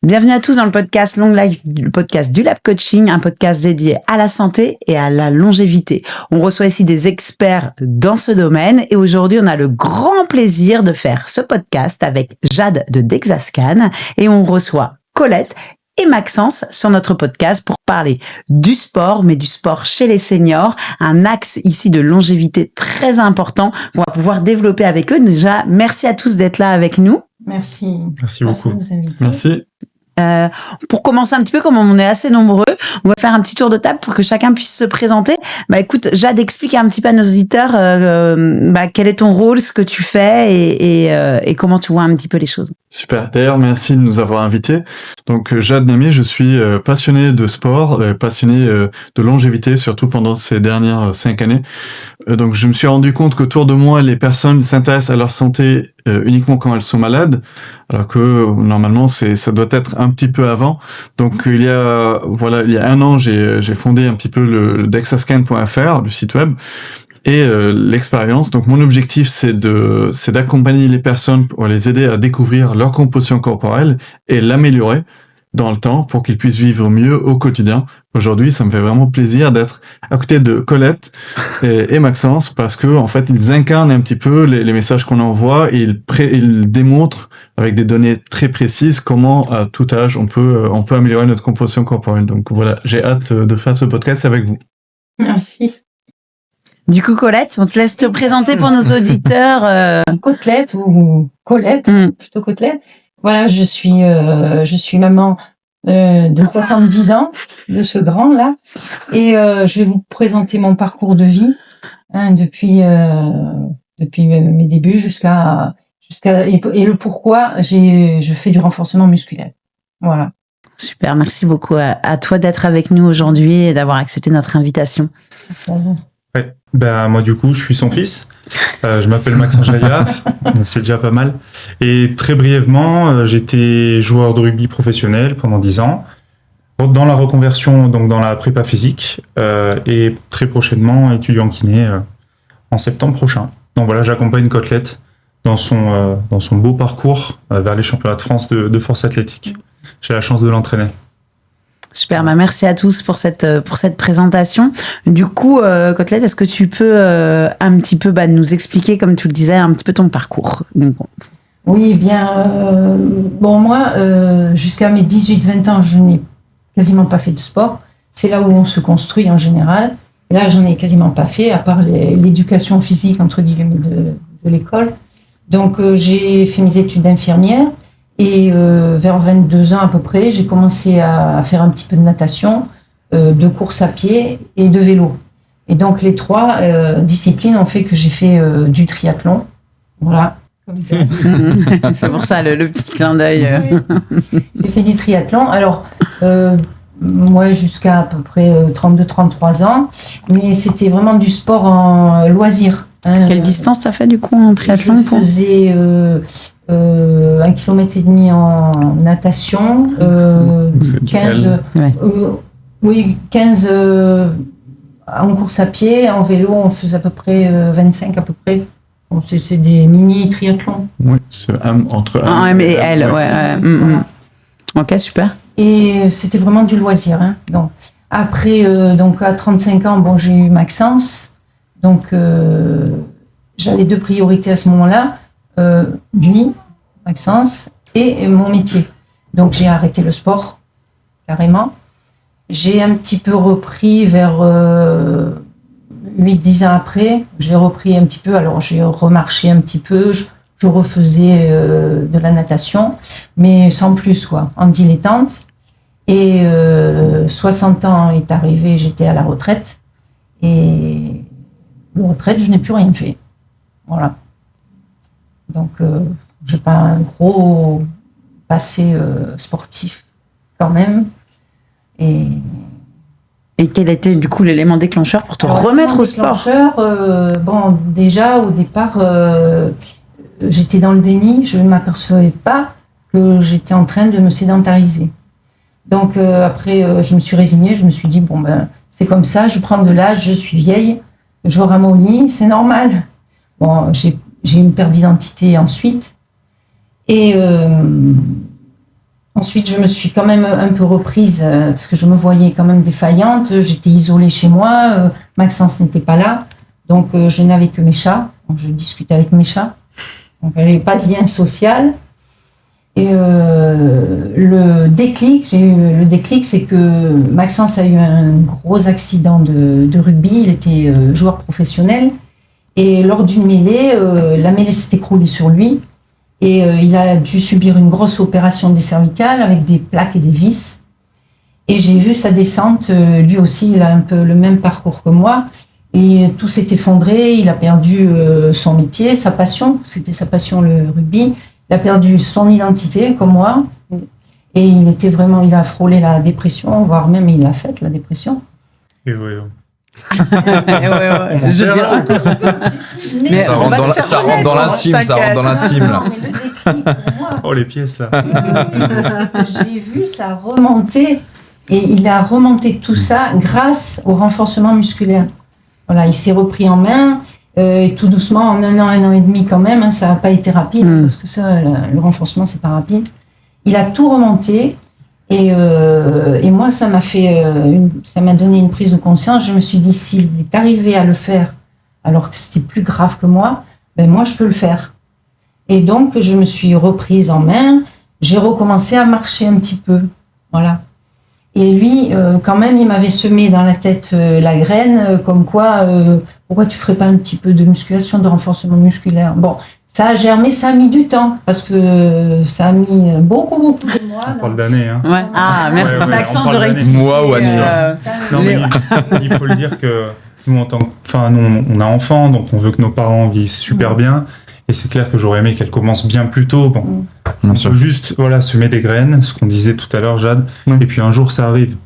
Bienvenue à tous dans le podcast Long Life, le podcast du Lab Coaching, un podcast dédié à la santé et à la longévité. On reçoit ici des experts dans ce domaine et aujourd'hui, on a le grand plaisir de faire ce podcast avec Jade de Dexascan et on reçoit Colette et Maxence sur notre podcast pour parler du sport, mais du sport chez les seniors, un axe ici de longévité très important qu'on va pouvoir développer avec eux. Déjà, merci à tous d'être là avec nous. Merci. Merci beaucoup. De nous inviter. Merci. Pour commencer un petit peu, comme on est assez nombreux, on va faire un petit tour de table pour que chacun puisse se présenter. Écoute, Jade, explique un petit peu à nos auditeurs quel est ton rôle, ce que tu fais et comment tu vois un petit peu les choses. Super. D'ailleurs, merci de nous avoir invités. Donc, Jade Nami, je suis passionné de sport, passionné de longévité, surtout pendant ces dernières 5 années. Donc, je me suis rendu compte qu'autour de moi, les personnes s'intéressent à leur santé uniquement quand elles sont malades, alors que normalement, ça doit être un petit peu avant. Donc, il y a 1 an, j'ai fondé un petit peu le dexascan.fr, le site web. Et l'expérience, donc mon objectif c'est d'accompagner les personnes pour les aider à découvrir leur composition corporelle et l'améliorer dans le temps pour qu'ils puissent vivre mieux au quotidien. Aujourd'hui, ça me fait vraiment plaisir d'être à côté de Colette et Maxence parce que en fait, ils incarnent un petit peu les messages qu'on envoie et ils démontrent avec des données très précises comment à tout âge on peut améliorer notre composition corporelle. Donc voilà, j'ai hâte de faire ce podcast avec vous. Merci. Du coup, Colette, on te laisse te présenter pour nos auditeurs. Côtelette ou Colette, plutôt Côtelette. Voilà, je suis maman de 70 ans, de ce grand-là. Et je vais vous présenter mon parcours de vie depuis mes débuts jusqu'à et le pourquoi je fais du renforcement musculaire. Voilà. Super, merci beaucoup à toi d'être avec nous aujourd'hui et d'avoir accepté notre invitation. Merci à vous. Ouais. Moi du coup je suis son fils, je m'appelle Maxence Jaillard, c'est déjà pas mal. Et très brièvement, j'étais joueur de rugby professionnel pendant 10 ans, dans la reconversion, donc dans la prépa physique, et très prochainement étudiant kiné en septembre prochain. Donc voilà, j'accompagne Côtelette dans son beau parcours vers les championnats de France de force athlétique. J'ai la chance de l'entraîner. Super, merci à tous pour cette présentation. Du coup, Côtelette, est-ce que tu peux un petit peu nous expliquer, comme tu le disais, un petit peu ton parcours? Oui, bien. Moi, jusqu'à mes 18-20 ans, je n'ai quasiment pas fait de sport. C'est là où on se construit en général. Et là, j'en ai quasiment pas fait, à part l'éducation physique, entre guillemets, de l'école. Donc, j'ai fait mes études d'infirmière. Et vers 22 ans à peu près, j'ai commencé à faire un petit peu de natation, de course à pied et de vélo. Et donc les 3 disciplines ont fait que j'ai fait du triathlon. Voilà. C'est pour ça le petit clin d'œil. Oui. J'ai fait du triathlon. Alors, moi jusqu'à peu près 32-33 ans. Mais c'était vraiment du sport en loisir. Quelle distance t'as fait du coup en triathlon? Je faisais 1,5 km en natation, 15 en course à pied, en vélo on faisait à peu près 25 à peu près. Bon, c'est des mini triathlons. Oui, c'est entre M et L, ouais. Voilà. Ok, super. Et c'était vraiment du loisir. Donc après, à 35 ans, j'ai eu Maxence. Donc j'avais 2 priorités à ce moment-là. Lui, Maxence, et mon métier. Donc j'ai arrêté le sport, carrément. J'ai un petit peu repris vers 8-10 ans après. J'ai repris un petit peu, alors j'ai remarché un petit peu, je refaisais de la natation, mais sans plus, en dilettante. Et 60 ans est arrivé, j'étais à la retraite. Et la retraite, je n'ai plus rien fait. Voilà. Donc, je n'ai pas un gros passé sportif quand même. Et quel était du coup l'élément déclencheur pour te remettre au sport? Déjà au départ, j'étais dans le déni. Je ne m'apercevais pas que j'étais en train de me sédentariser. Donc après, je me suis résignée. Je me suis dit, c'est comme ça, je prends de l'âge, je suis vieille, je ramollis, c'est normal. Bon, j'ai une perte d'identité ensuite. Et Ensuite, je me suis quand même un peu reprise parce que je me voyais quand même défaillante. J'étais isolée chez moi. Maxence n'était pas là. Donc, je n'avais que mes chats. Donc, je discutais avec mes chats. Donc, il n'y avait pas de lien social. Et le déclic, c'est que Maxence a eu un gros accident de rugby. Il était joueur professionnel. Et lors d'une mêlée, la mêlée s'est écroulée sur lui. Et il a dû subir une grosse opération des cervicales avec des plaques et des vis. Et j'ai vu sa descente. Lui aussi, il a un peu le même parcours que moi. Et tout s'est effondré. Il a perdu son métier, sa passion. C'était sa passion, le rugby. Il a perdu son identité, comme moi. Et il a frôlé la dépression, voire même il a fait la dépression. Et ouais. Je dirais. Mais Ça rentre dans l'intime, ça rentre dans l'intime, là. Mais le déclic pour moi, Oh, les pièces, là. j'ai vu ça remonter et il a remonté tout ça grâce au renforcement musculaire. Voilà, il s'est repris en main et tout doucement, en un an et demi quand même, hein, ça n'a pas été rapide parce que ça, le renforcement, c'est pas rapide. Il a tout remonté et moi, ça m'a donné une prise de conscience. Je me suis dit, s'il est arrivé à le faire alors que c'était plus grave que moi, ben moi, je peux le faire. Et donc, je me suis reprise en main. J'ai recommencé à marcher un petit peu. Voilà. Et lui, quand même, il m'avait semé dans la tête la graine, comme quoi, pourquoi tu ferais pas un petit peu de musculation, de renforcement musculaire? Bon, ça a germé, ça a mis du temps, parce que ça a mis beaucoup de mois. On parle d'années, hein. Ouais. Ah, merci Ouais, Maxence on de parle rectifier. Mois ou années. Non, mais il faut le dire que nous, on a enfant, donc on veut que nos parents vivent super bien. Et c'est clair que j'aurais aimé qu'elle commence bien plus tôt. Bon, Bien on sûr. peut juste semer des graines, ce qu'on disait tout à l'heure, Jade. Et puis un jour, ça arrive.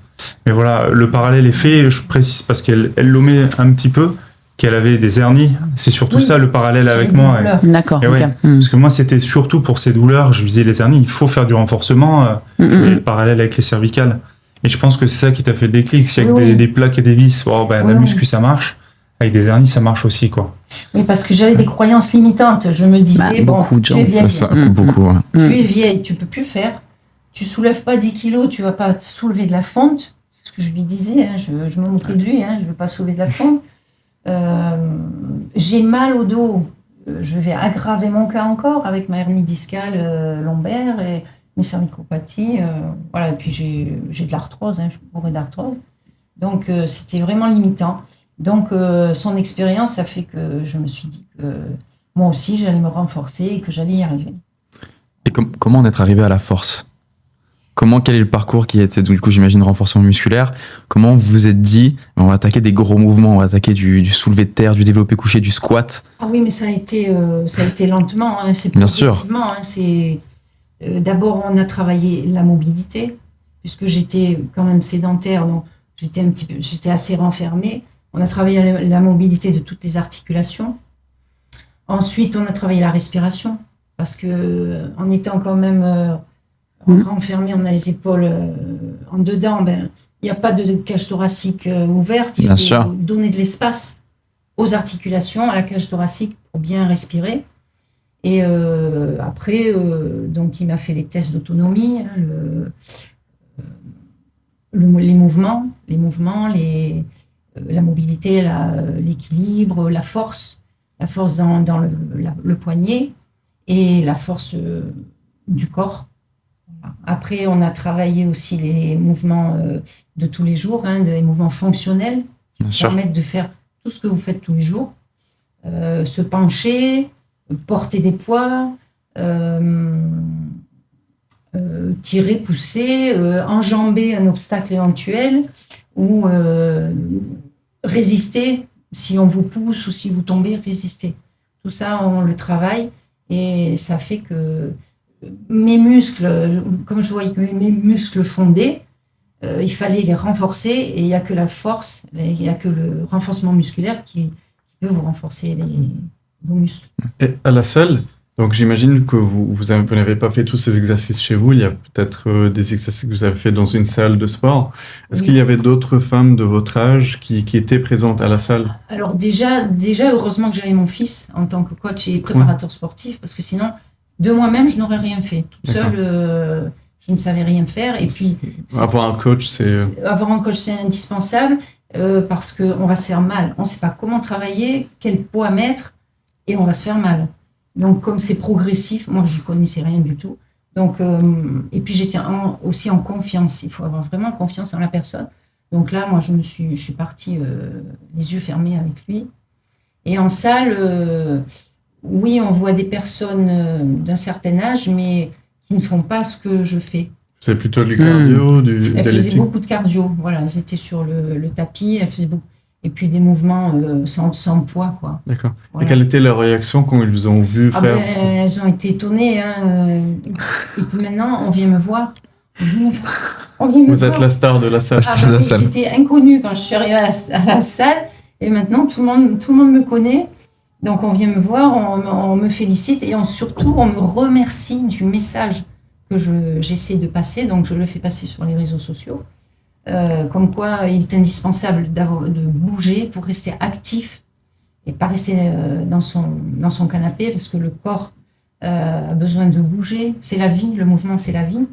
Mais voilà, le parallèle est fait. Je précise parce qu'elle l'omet un petit peu, qu'elle avait des hernies. C'est surtout ça le parallèle avec moi. D'accord. Et ouais, ok. parce que moi, c'était surtout pour ces douleurs. Je lui disais, les hernies, il faut faire du renforcement. Je voyais le parallèle avec les cervicales. Et je pense que c'est ça qui t'a fait le déclic. Si avec des plaques et des vis, la muscu, ça marche. Avec des hernies, ça marche aussi, quoi. Oui, parce que j'avais des croyances limitantes. Je me disais, beaucoup de tu gens. es vieille. Ça, beaucoup, ouais. Tu es vieille, tu peux plus faire. Tu soulèves pas 10 kilos, tu vas pas soulever de la fonte. C'est ce que je lui disais. Hein. Je me moquais de lui. Hein. Je veux pas soulever de la fonte. J'ai mal au dos. Je vais aggraver mon cas encore avec ma hernie discale lombaire et mes cervicopathies. Voilà. Et puis j'ai de l'arthrose. Hein. Je suis bourrée d'arthrose. Donc c'était vraiment limitant. Donc, son expérience a fait que je me suis dit que moi aussi, j'allais me renforcer et que j'allais y arriver. Et comment en être arrivé à la force? Quel est le parcours qui a été, donc, du coup, j'imagine, renforcement musculaire? Comment vous vous êtes dit, on va attaquer des gros mouvements, on va attaquer du soulevé de terre, du développé couché, du squat? Ah oui, mais ça a été lentement, hein, c'est Bien sûr. progressivement. Hein, d'abord, on a travaillé la mobilité, puisque j'étais quand même sédentaire, donc j'étais assez renfermée. On a travaillé la mobilité de toutes les articulations. Ensuite, on a travaillé la respiration, parce que en étant quand même renfermé, on a les épaules en dedans. Il n'y a pas de cage thoracique ouverte. Il faut donner de l'espace aux articulations, à la cage thoracique pour bien respirer. Et après, donc, il m'a fait des tests d'autonomie, hein, les mouvements, la mobilité, l'équilibre, la force dans le poignet et la force du corps. Après, on a travaillé aussi les mouvements de tous les jours, hein, des mouvements fonctionnels qui permettent de faire tout ce que vous faites tous les jours. Se pencher, porter des poids, tirer, pousser, enjamber un obstacle éventuel ou résister si on vous pousse ou si vous tombez, résister. Tout ça, on le travaille et ça fait que mes muscles, comme je voyais que mes muscles fondaient, il fallait les renforcer et il n'y a que la force, il n'y a que le renforcement musculaire qui peut vous renforcer vos muscles. Et à la salle, donc j'imagine que vous n'avez pas fait tous ces exercices chez vous, il y a peut-être des exercices que vous avez fait dans une salle de sport. Est-ce qu'il y avait d'autres femmes de votre âge qui étaient présentes à la salle? Alors déjà, heureusement que j'avais mon fils en tant que coach et préparateur sportif, parce que sinon, de moi-même, je n'aurais rien fait. Toute seule, je ne savais rien faire. Et puis, Avoir un coach, c'est... avoir un coach, c'est indispensable parce qu'on va se faire mal. On ne sait pas comment travailler, quel poids mettre, et on va se faire mal. Donc, comme c'est progressif, moi, je ne connaissais rien du tout. Donc, et puis, j'étais aussi en confiance. Il faut avoir vraiment confiance en la personne. Donc là, moi, je suis partie les yeux fermés avec lui. Et en salle, oui, on voit des personnes d'un certain âge, mais qui ne font pas ce que je fais. C'est plutôt du cardio, Elles faisaient d'elliptique. beaucoup de cardio. Voilà, elles étaient sur le tapis. Elles faisaient beaucoup. Et puis des mouvements sans poids, quoi. D'accord. Voilà. Et quelle était leur réaction quand ils vous ont vu faire Elles ont été étonnées. Hein. Et puis maintenant, on vient me voir. On vient me Vous êtes voir. la star de la salle. star de la salle. J'étais inconnue quand je suis arrivée à la salle. Et maintenant, tout le monde me connaît. Donc, on vient me voir, on me félicite et surtout, on me remercie du message que j'essaie de passer. Donc, je le fais passer sur les réseaux sociaux. Comme quoi, il est indispensable de bouger pour rester actif et pas rester dans son canapé parce que le corps a besoin de bouger. C'est la vie, le mouvement, c'est la vie.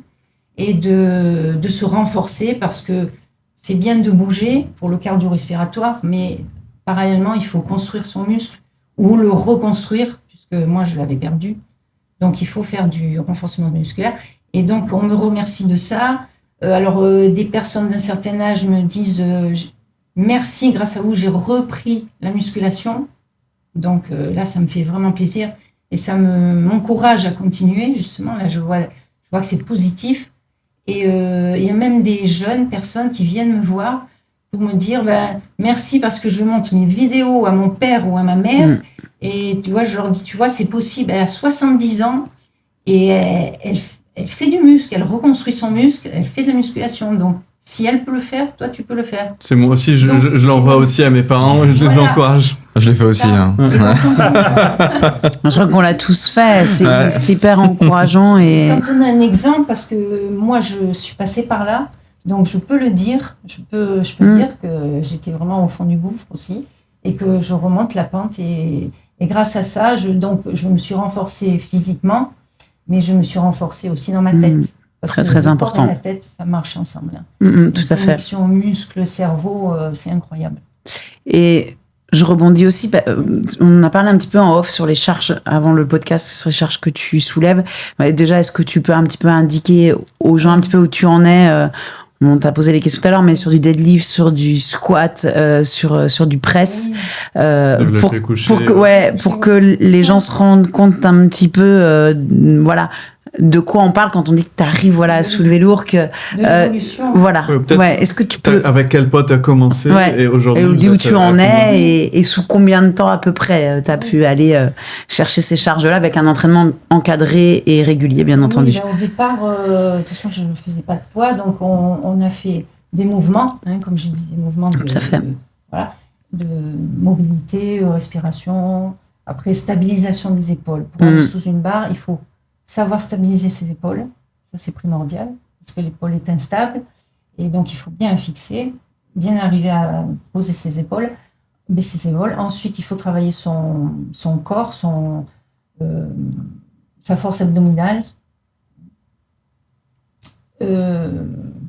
Et de se renforcer parce que c'est bien de bouger pour le cardio-respiratoire, mais parallèlement, il faut construire son muscle ou le reconstruire, puisque moi, je l'avais perdu. Donc, il faut faire du renforcement musculaire. Et donc, on me remercie de ça. Des personnes d'un certain âge me disent merci, grâce à vous, j'ai repris la musculation. Donc, là, ça me fait vraiment plaisir. Et ça m'encourage à continuer, justement. Là, je vois que c'est positif. Et il y a même des jeunes personnes qui viennent me voir pour me dire merci parce que je montre mes vidéos à mon père ou à ma mère. Et tu vois, je leur dis, tu vois, c'est possible. Elle a 70 ans et elle fait du muscle, elle reconstruit son muscle, elle fait de la musculation. Donc, si elle peut le faire, toi, tu peux le faire. C'est moi aussi, je l'envoie aussi à mes parents, je les Voilà. encourage. Je l'ai fait aussi. Hein. Je crois qu'on l'a tous fait. C'est hyper encourageant. Et... Quand on a un exemple, parce que moi, je suis passée par là, donc je peux le dire. Je peux dire que j'étais vraiment au fond du gouffre aussi et que je remonte la pente. Et grâce à ça, je me suis renforcée physiquement, mais je me suis renforcée aussi dans ma tête. Parce Très, que très le corps important. et la tête, ça marche ensemble. Tout à fait. Connexion muscle-cerveau, c'est incroyable. Et je rebondis aussi, on a parlé un petit peu en off sur les charges avant le podcast, sur les charges que tu soulèves. Déjà, est-ce que tu peux un petit peu indiquer aux gens un petit peu où tu en es on t'a posé les questions tout à l'heure, mais sur du deadlift, sur du squat, sur du press, Développé couché, pour que les gens se rendent compte un petit peu, voilà, de quoi on parle quand on dit que tu arrives à soulever lourd, que l'évolution. voilà. Ouais, peut-être Est-ce que tu peux avec quel poids tu as commencé et aujourd'hui où tu en es et sous combien de temps à peu près tu as pu aller chercher ces charges-là avec un entraînement encadré et régulier, bien entendu. Au départ, de toute façon, je ne faisais pas de poids, donc on a fait des mouvements, comme j'ai dit, des mouvements de mobilité, respiration, après stabilisation des épaules. Pour aller sous une barre, il faut savoir stabiliser ses épaules, ça c'est primordial, parce que l'épaule est instable, et donc il faut bien la fixer, bien arriver à poser ses épaules, baisser ses épaules. Ensuite, il faut travailler son corps, sa force abdominale,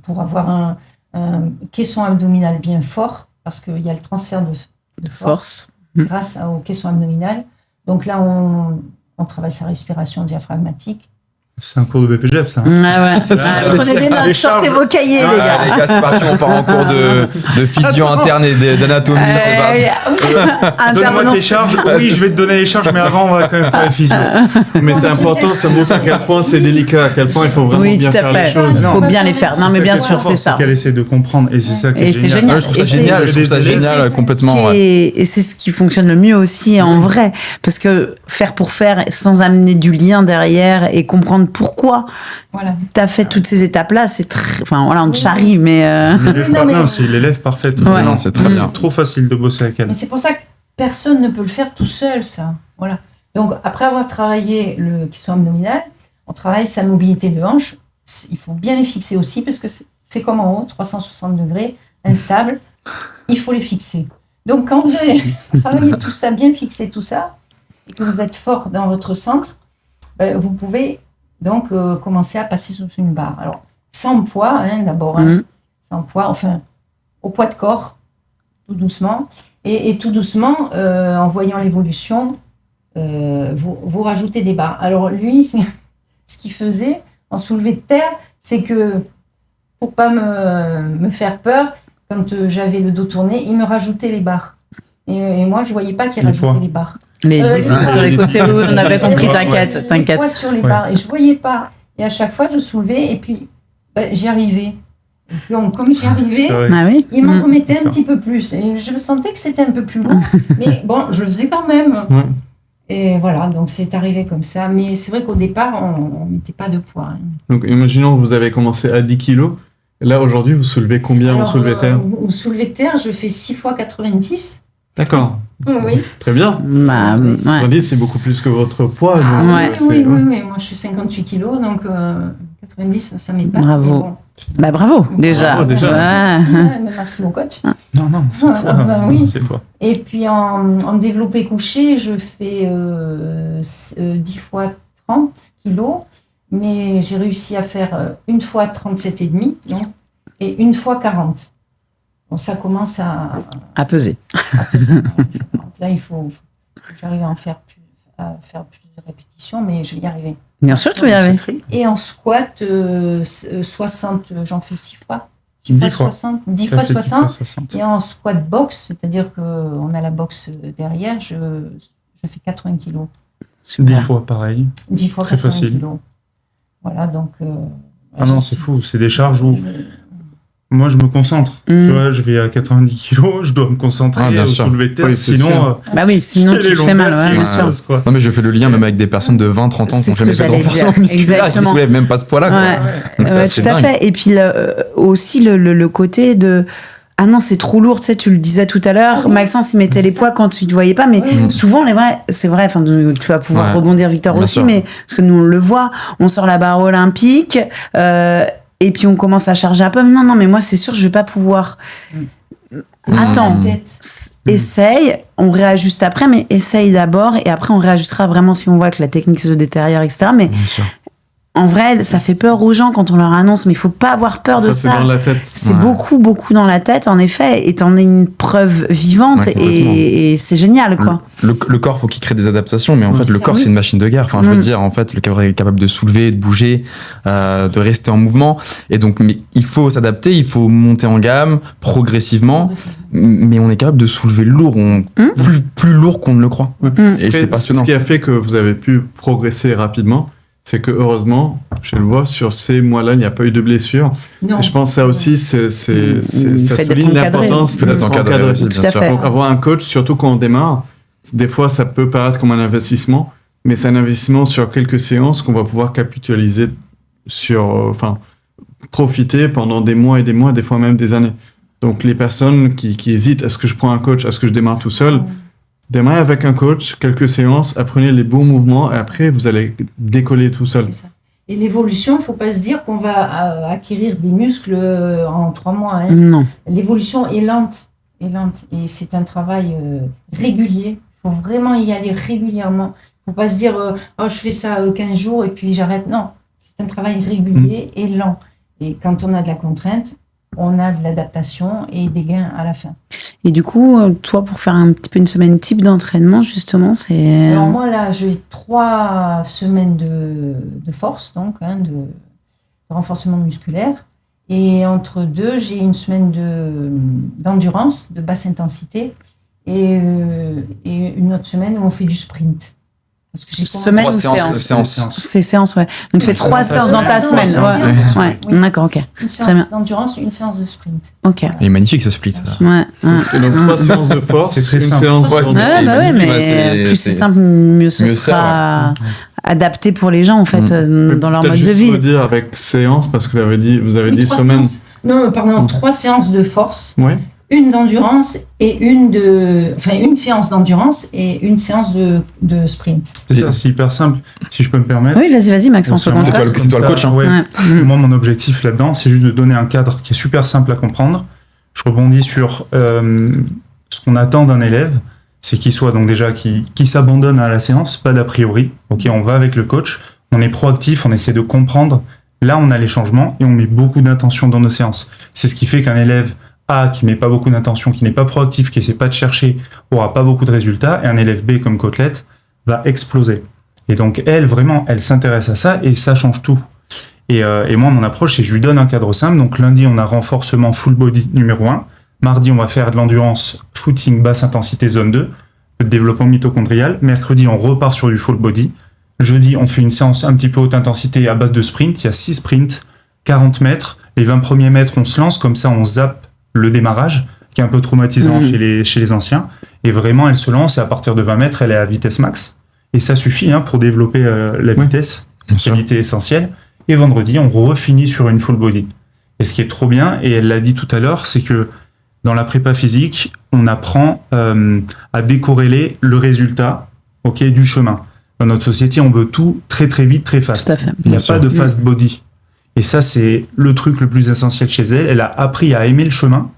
pour avoir un caisson abdominal bien fort, parce qu'il y a le transfert de force grâce au caisson abdominal. Donc là, on travaille sa respiration diaphragmatique. C'est un cours de BPGEP, ça. Prenez des notes, sortez vos cahiers, les gars. Les gars, c'est parti, on part en cours de physio interne et d'anatomie, c'est parti. Donne-moi tes charges. Oui, je vais te donner les charges, mais avant, on va quand même faire les physio. Mais c'est important, ça montre à quel point c'est délicat, à quel point il faut vraiment bien faire les choses. Il faut bien les faire. Non, mais bien sûr, c'est ça. C'est qu'elle essaie de comprendre, et c'est ça qui est génial. Je trouve ça génial, complètement. Et c'est ce qui fonctionne le mieux aussi en vrai, parce que faire pour faire sans amener du lien derrière et comprendre pourquoi tu as fait toutes ces étapes-là, c'est très... Enfin, voilà, on te charrie, mais... C'est l'élève parfaite. Ouais. Non, c'est très bien. C'est trop facile de bosser avec elle. Mais c'est pour ça que personne ne peut le faire tout seul, ça. Voilà. Donc, après avoir travaillé le caisson abdominal, on travaille sa mobilité de hanche. Il faut bien les fixer aussi, parce que c'est comme en haut, 360 degrés, instable. Il faut les fixer. Donc, quand vous avez travaillé tout ça, bien fixé tout ça, et que vous êtes fort dans votre centre, vous pouvez Donc, commencer à passer sous une barre. Alors, sans poids, d'abord, sans poids, enfin, au poids de corps, tout doucement. Et tout doucement, en voyant l'évolution, vous rajoutez des barres. Alors, lui, ce qu'il faisait en soulevé de terre, c'est que, pour pas me faire peur, quand j'avais le dos tourné, il me rajoutait les barres. Et moi, je voyais pas qu'il rajoutait les barres. Les disques sur les côtés, oui, on avait compris, t'inquiète. Les poids sur les barres, et je voyais pas. Et à chaque fois, je soulevais, et puis j'y arrivais. Et donc, comme j'y arrivais, il m'en remettait un petit peu plus. Et je sentais que c'était un peu plus lourd, mais bon, je le faisais quand même. Et voilà, donc c'est arrivé comme ça. Mais c'est vrai qu'au départ, on ne mettait pas de poids. Donc, imaginons que vous avez commencé à 10 kilos. Là, aujourd'hui, vous soulevez combien en soulevé de terre? Au soulevé de terre, je fais 6 fois 90. D'accord. Oui. Très bien. 90, c'est beaucoup plus que votre poids. Donc, oui. Moi, je fais 58 kilos, donc 90, ça m'épate. Bravo. Bon. Bah bravo, déjà. Bravo, déjà. Merci mon coach. Non, c'est toi. Oui. C'est toi. Et puis en développé couché, je fais 10 fois 30 kilos, mais j'ai réussi à faire une fois 37,5 et une fois 40. Bon, ça commence à peser. Là, il faut que j'arrive à faire plus de répétitions, mais je vais y arriver. Bien sûr, tu vas y arriver. Et en squat, 60, j'en fais 6 fois. 10 fois 60. 10 fois 60. Et en squat box, c'est-à-dire qu'on a la box derrière, je fais 80 kilos. 10 fois pareil. 10 fois très 80 facile. kilos. Voilà, donc... ah non, c'est fou. C'est des charges où... Moi, je me concentre. Tu vois, je vais à 90 kilos, je dois me concentrer au soulevé de terre, sinon... sinon tu te fais mal, bien sûr. Non, mais je fais le lien même avec des personnes de 20, 30 ans qui n'ont jamais fait de renforcement musculaire et qui ne soulèvent même pas ce poids-là. Donc, tout à fait. Et puis aussi le côté de... Ah non, c'est trop lourd, tu sais, tu le disais tout à l'heure. Maxence, il mettait les poids quand tu ne te voyais pas, mais souvent, c'est vrai, enfin, tu vas pouvoir rebondir, Victor, bien aussi, sûr. mais parce que nous, on le voit, on sort la barre olympique, et puis on commence à charger un peu. Non, mais moi, c'est sûr, je vais pas pouvoir. Attends, essaye, on réajuste après, mais essaye d'abord, et après, on réajustera vraiment si on voit que la technique se détériore, etc. Mais en vrai, ça fait peur aux gens quand on leur annonce, mais il faut pas avoir peur de ça. C'est dans la tête. C'est beaucoup dans la tête, en effet, et t'en es une preuve vivante, et c'est génial, quoi. Le corps, faut qu'il crée des adaptations, mais en fait, le corps, c'est une machine de guerre. Enfin, je veux dire, en fait, le corps est capable de soulever, de bouger, de rester en mouvement. Et donc, mais il faut s'adapter, il faut monter en gamme progressivement, mais on est capable de soulever lourd, plus lourd qu'on ne le croit. Et c'est passionnant. Ce qui a fait que vous avez pu progresser rapidement, c'est que heureusement, je le vois, sur ces mois-là, il n'y a pas eu de blessure. Et je pense que ça aussi, ça souligne l'importance d'être encadré. Tout à fait. Donc, avoir un coach, surtout quand on démarre, des fois, ça peut paraître comme un investissement, mais c'est un investissement sur quelques séances qu'on va pouvoir capitaliser sur, profiter pendant des mois et des mois, des fois même des années. Donc, les personnes qui hésitent, est-ce que je prends un coach, est-ce que je démarre tout seul? Démarrez avec un coach, quelques séances, apprenez les bons mouvements et après, vous allez décoller tout seul. C'est ça. Et l'évolution, il ne faut pas se dire qu'on va acquérir des muscles en 3 mois. Non. L'évolution est lente. Et c'est un travail régulier. Il faut vraiment y aller régulièrement. Il ne faut pas se dire je fais ça 15 jours et puis j'arrête. Non, c'est un travail régulier et lent. Et quand on a de la contrainte, on a de l'adaptation et des gains à la fin. Et du coup, toi, pour faire un petit peu une semaine type d'entraînement, justement, c'est... Alors moi, là, j'ai 3 semaines de force, donc, de renforcement musculaire. Et entre 2, j'ai une semaine d'endurance, de basse intensité, et une autre semaine où on fait du sprint. Parce que j'ai semaine ou séance. C'est séance, ouais. Donc tu fais 3 séances dans ta semaine. Ouais. D'accord, ok. Une séance d'endurance, une séance de sprint. Ok. Il est magnifique ce split. Ouais. Et donc 3 séances de force, c'est très une simple. séance mais plus c'est simple, mieux ce sera adapté pour les gens en fait dans leur mode de vie. Je veux dire avec séance parce que vous avez dit semaine. Non, pardon, 3 séances de force. Ouais. Une d'endurance et une séance d'endurance et une séance de sprint. C'est hyper simple, si je peux me permettre. Oui, vas-y, Maxence. C'est toi le coach. Moi, mon objectif là-dedans, c'est juste de donner un cadre qui est super simple à comprendre. Je rebondis sur ce qu'on attend d'un élève, c'est qu'il soit donc déjà qui s'abandonne à la séance, pas d'a priori. Ok, on va avec le coach, On est proactif, on essaie de comprendre. Là, on a les changements et on met beaucoup d'intention dans nos séances. C'est ce qui fait qu'un élève A qui met pas beaucoup d'intention, qui n'est pas proactif, qui essaie pas de chercher, aura pas beaucoup de résultats, et un élève B comme Côtelette va exploser. Et donc elle, vraiment, elle s'intéresse à ça et ça change tout. Et moi, mon approche, c'est que je lui donne un cadre simple. Donc lundi, on a renforcement full body numéro 1. Mardi, on va faire de l'endurance footing basse intensité zone 2, le développement mitochondrial. Mercredi, on repart sur du full body. Jeudi, on fait une séance un petit peu haute intensité à base de sprint. Il y a 6 sprints, 40 mètres. Les 20 premiers mètres, on se lance. Comme ça, on zappe le démarrage, qui est un peu traumatisant chez les anciens. Et vraiment, elle se lance et à partir de 20 mètres, elle est à vitesse max. Et ça suffit pour développer la vitesse, qualité essentielle. Et vendredi, on refinit sur une full body. Et ce qui est trop bien, et elle l'a dit tout à l'heure, c'est que dans la prépa physique, on apprend à décorréler le résultat du chemin. Dans notre société, on veut tout très très vite, très fast. Tout à fait. Il n'y a pas de fast body. Et ça, c'est le truc le plus essentiel chez elle. Elle a appris à aimer le chemin.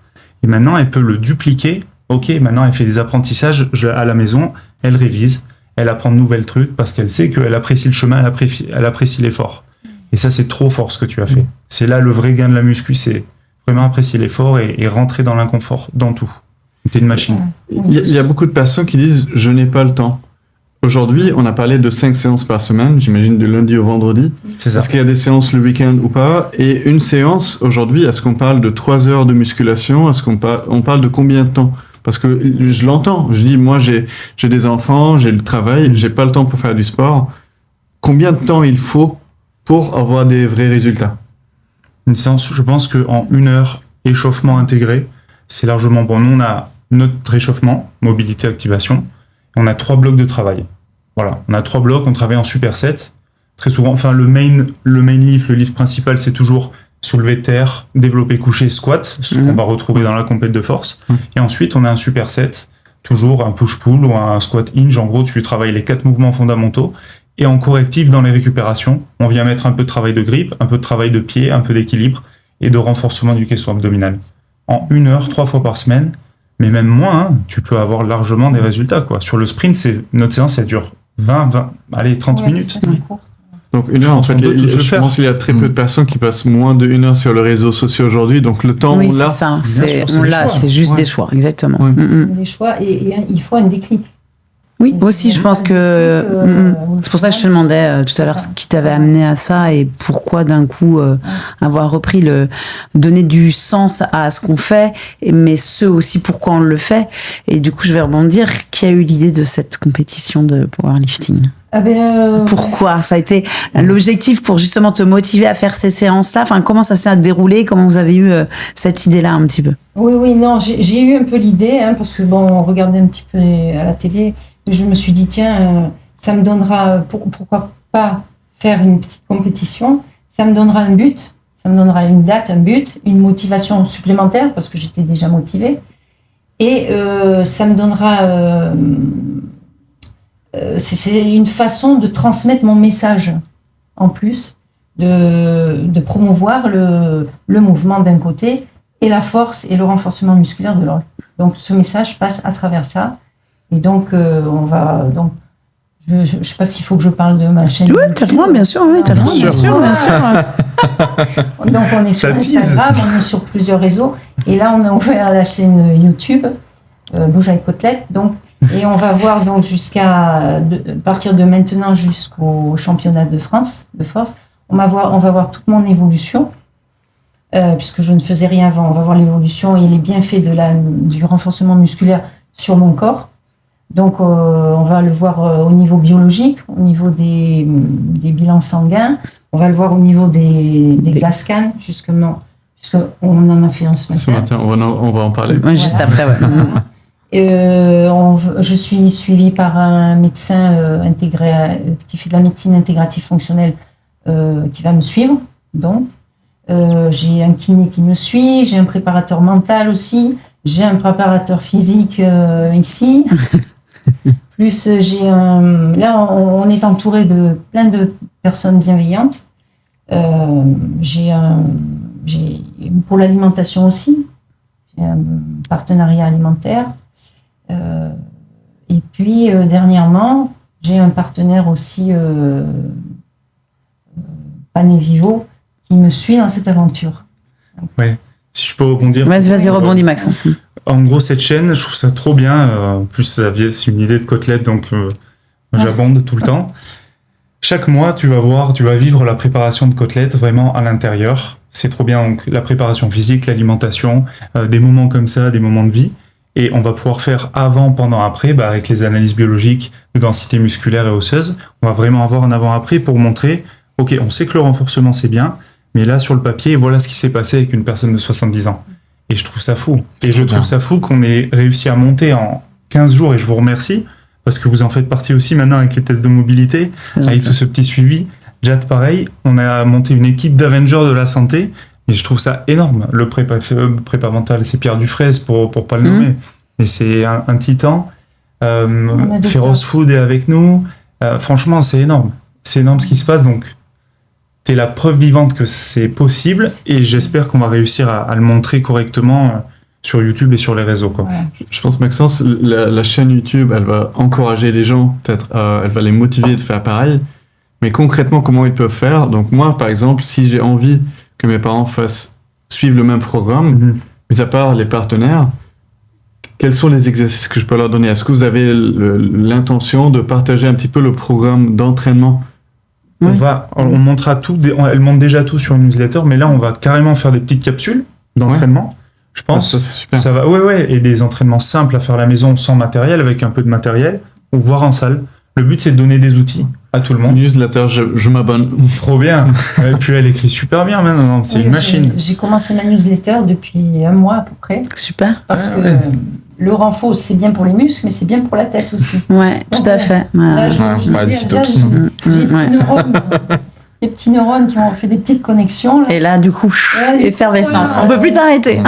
Et maintenant, elle peut le dupliquer. Maintenant, elle fait des apprentissages à la maison. Elle révise. Elle apprend de nouvelles trucs parce qu'elle sait qu'elle apprécie le chemin, elle apprécie l'effort. Et ça, c'est trop fort ce que tu as fait. C'est là le vrai gain de la muscu. C'est vraiment apprécier l'effort et rentrer dans l'inconfort, dans tout. T'es une machine. Il y a beaucoup de personnes qui disent « je n'ai pas le temps ». Aujourd'hui, on a parlé de 5 séances par semaine, j'imagine du lundi au vendredi. C'est ça. Est-ce qu'il y a des séances le week-end ou pas? Et une séance, aujourd'hui, est-ce qu'on parle de 3 heures de musculation? Est-ce qu'on parle de combien de temps? Parce que je l'entends, je dis, moi j'ai des enfants, j'ai le travail, j'ai pas le temps pour faire du sport. Combien de temps il faut pour avoir des vrais résultats? Une séance, je pense qu'en 1 heure, échauffement intégré, c'est largement bon. Nous, on a notre échauffement, mobilité, activation. On a 3 blocs de travail. Voilà, on a 3 blocs, on travaille en superset. Très souvent, le main lift, le lift principal, c'est toujours soulevé de terre, développé couché, squat, ce qu'on va retrouver dans la compète de force. Et ensuite, on a un superset, toujours un push-pull ou un squat hinge. En gros, tu travailles les 4 mouvements fondamentaux. Et en correctif, dans les récupérations, on vient mettre un peu de travail de grippe, un peu de travail de pied, un peu d'équilibre et de renforcement du caisson abdominal. En 1 heure, 3 fois par semaine, mais même moins, tu peux avoir largement des résultats, quoi. Sur le sprint, notre séance, elle dure 30 minutes. Donc 1 heure, en fait, je pense qu'il y a très peu de personnes qui passent moins de 1 heure sur les réseaux sociaux aujourd'hui, donc le temps, oui, on l'a. c'est ça, c'est juste des choix, exactement. Des choix, et il faut un déclic. Oui, aussi, je pense que c'est pour ça que je te demandais tout à l'heure ce qui t'avait amené à ça et pourquoi d'un coup avoir repris donner du sens à ce qu'on fait, mais ce aussi pourquoi on le fait. Et du coup, je vais rebondir. Qui a eu l'idée de cette compétition de powerlifting? Pourquoi ça a été l'objectif pour justement te motiver à faire ces séances-là? Enfin, comment ça s'est déroulé? Comment vous avez eu cette idée-là un petit peu? Oui, non, j'ai eu un peu l'idée, parce que on regardait un petit peu à la télé. Je me suis dit, tiens, ça me donnera, pourquoi pas faire une petite compétition? Ça me donnera un but, ça me donnera une date, un but, une motivation supplémentaire, parce que j'étais déjà motivée. Et ça me donnera... c'est une façon de transmettre mon message, en plus, de promouvoir le mouvement d'un côté, et la force et le renforcement musculaire de l'autre. Donc, ce message passe à travers ça. Et donc, on va... Donc, je ne sais pas s'il faut que je parle de ma chaîne. Oui, tu as le droit, bien sûr. Oui, tu as le droit, bien sûr. Donc, on est sur Instagram, on est sur plusieurs réseaux. Et là, on a ouvert la chaîne YouTube, Bougeaille Côtelette. Donc, et on va voir donc à partir de maintenant jusqu'au championnat de France de force. On va voir toute mon évolution, puisque je ne faisais rien avant. On va voir l'évolution et les bienfaits du renforcement musculaire sur mon corps. Donc, on va le voir au niveau biologique, au niveau des bilans sanguins. On va le voir au niveau des exascans, justement, puisqu'on en a fait un ce matin. On va en parler. Ouais, juste après, ouais. Je suis suivie par un médecin intégré qui fait de la médecine intégrative fonctionnelle qui va me suivre. Donc, j'ai un kiné qui me suit, j'ai un préparateur mental aussi, j'ai un préparateur physique ici. Plus là, on est entouré de plein de personnes bienveillantes. Pour l'alimentation aussi, j'ai un partenariat alimentaire. Et puis, dernièrement, j'ai un partenaire aussi Pané Vivo, qui me suit dans cette aventure. Si je peux rebondir. Vas-y, rebondis, Maxence. En gros, cette chaîne, je trouve ça trop bien. En plus, c'est une idée de côtelette, donc j'abonde tout le temps. Chaque mois, tu vas vivre la préparation de côtelettes vraiment à l'intérieur. C'est trop bien. Donc, la préparation physique, l'alimentation, des moments comme ça, des moments de vie. Et on va pouvoir faire avant, pendant, après, avec les analyses biologiques de densité musculaire et osseuse. On va vraiment avoir un avant-après pour montrer, ok, on sait que le renforcement, c'est bien, mais là, sur le papier, voilà ce qui s'est passé avec une personne de 70 ans. Et je trouve ça fou. Et je trouve ça fou qu'on ait réussi à monter en 15 jours, et je vous remercie, parce que vous en faites partie aussi maintenant avec les tests de mobilité, avec tout ce petit suivi. Jad, pareil, on a monté une équipe d'Avengers de la santé, et je trouve ça énorme. Le prépa mental, c'est Pierre Dufraisse, pour pas le nommer, mais c'est un titan. Feroz Food est avec nous. Franchement, c'est énorme. C'est énorme ce qui se passe, donc t'es la preuve vivante que c'est possible, et j'espère qu'on va réussir à le montrer correctement sur YouTube et sur les réseaux, quoi. Ouais. Je pense, Maxence, la chaîne YouTube, elle va encourager les gens, peut-être, elle va les motiver de faire pareil. Mais concrètement, comment ils peuvent faire? Donc moi, par exemple, si j'ai envie que mes parents suivent le même programme, mis à part les partenaires, quels sont les exercices que je peux leur donner? Est-ce que vous avez l'intention de partager un petit peu le programme d'entraînement? On montrera tout, elle montre déjà tout sur une newsletter, mais là, on va carrément faire des petites capsules d'entraînement. Je pense. Ça, c'est super. Ça va, et des entraînements simples à faire à la maison sans matériel, avec un peu de matériel, ou voir en salle. Le but, c'est de donner des outils à tout le monde. Newsletter, je m'abonne. Trop bien. Et puis, elle écrit super bien maintenant. C'est une machine. J'ai commencé ma newsletter depuis un mois à peu près. Super. Parce que le renfort, c'est bien pour les muscles, mais c'est bien pour la tête aussi. Ouais, tout à fait. Là, j'ai des petits neurones qui ont fait des petites connexions. Là. Et là, du coup, effervescence. On peut plus t'arrêter.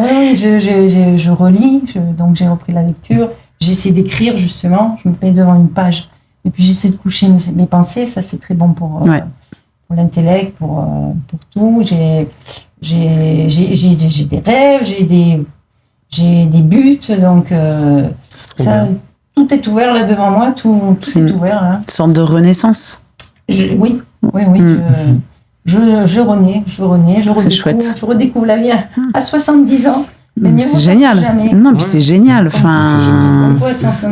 Oui, je relis, donc j'ai repris la lecture. J'essaie d'écrire, justement. Je me mets devant une page. Et puis, j'essaie de coucher mes pensées. Ça, c'est très bon pour l'intellect, pour tout. J'ai des rêves, j'ai des buts. Donc, ça, tout est ouvert là devant moi. Tout est ouvert là. Une sorte de renaissance. Oui. Je renais, je redécouvre la vie à 70 ans. Mais c'est génial. Non, puis c'est génial.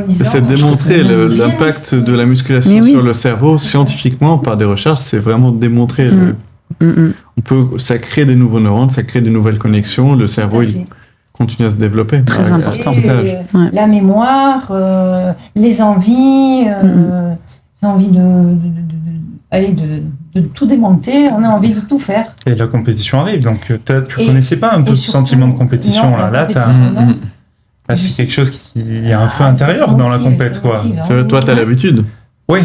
C'est démontré l'impact de la musculation sur le cerveau scientifiquement par des recherches. C'est vraiment démontré. Ça crée des nouveaux neurones, ça crée des nouvelles connexions. Le cerveau, il continue à se développer. Très important. La mémoire, les envies, de tout démonter, on a envie de tout faire. Et la compétition arrive, donc tu connaissais pas un peu ce sentiment de compétition là. Là, c'est quelque chose il y a un feu intérieur dans la compète, quoi. C'est vrai, toi, t'as l'habitude. Oui.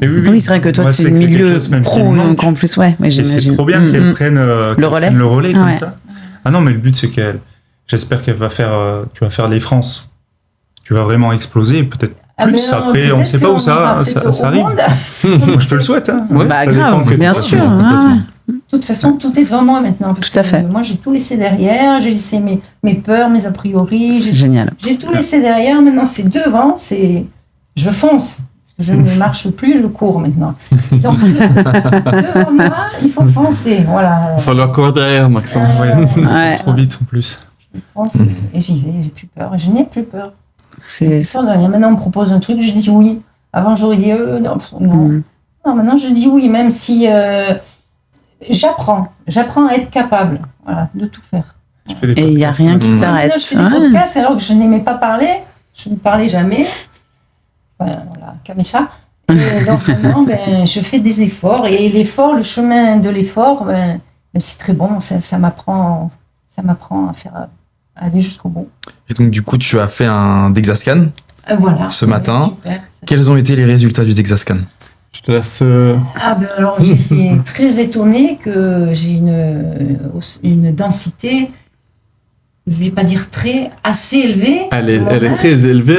Oui, c'est vrai que toi, tu es milieu pro, donc en plus, j'imagine. C'est trop bien qu'elle prenne le relais comme ça. Ah non, mais le but, c'est j'espère qu'elle va faire, tu vas faire les France. Tu vas vraiment exploser, peut-être. Après, on ne sait pas où ça arrive. Moi, je te le souhaite. Hein. Grave, bien sûr. De toute façon, tout est devant moi maintenant. Tout à fait. Moi, j'ai tout laissé derrière. J'ai laissé mes peurs, mes a priori. C'est génial. J'ai tout laissé derrière. Maintenant, c'est devant. Je fonce. Parce que je ne marche plus, je cours maintenant. Donc, devant moi, il faut foncer. Voilà. Il va falloir courir derrière, Maxence. Trop vite en plus. Je fonce et j'y vais. J'ai plus peur. Je n'ai plus peur. C'est de rien. Maintenant, on me propose un truc, je dis oui. Avant, j'aurais dit non. Non, maintenant, je dis oui, même si j'apprends à être capable, de tout faire. Et il n'y a rien qui t'arrête. Je fais des podcasts alors que je n'aimais pas parler. Je ne parlais jamais. Voilà, Kamecha. Et donc, maintenant, je fais des efforts. Et l'effort, le chemin de l'effort, c'est très bon. Ça m'apprend à aller jusqu'au bout. Et donc, du coup, tu as fait un DEXA-scan ce matin. Super, quels ont été les résultats du DEXA-scan? Je te laisse... alors, j'étais très étonnée que j'ai une densité, je ne vais pas dire assez élevée. Elle est très élevée.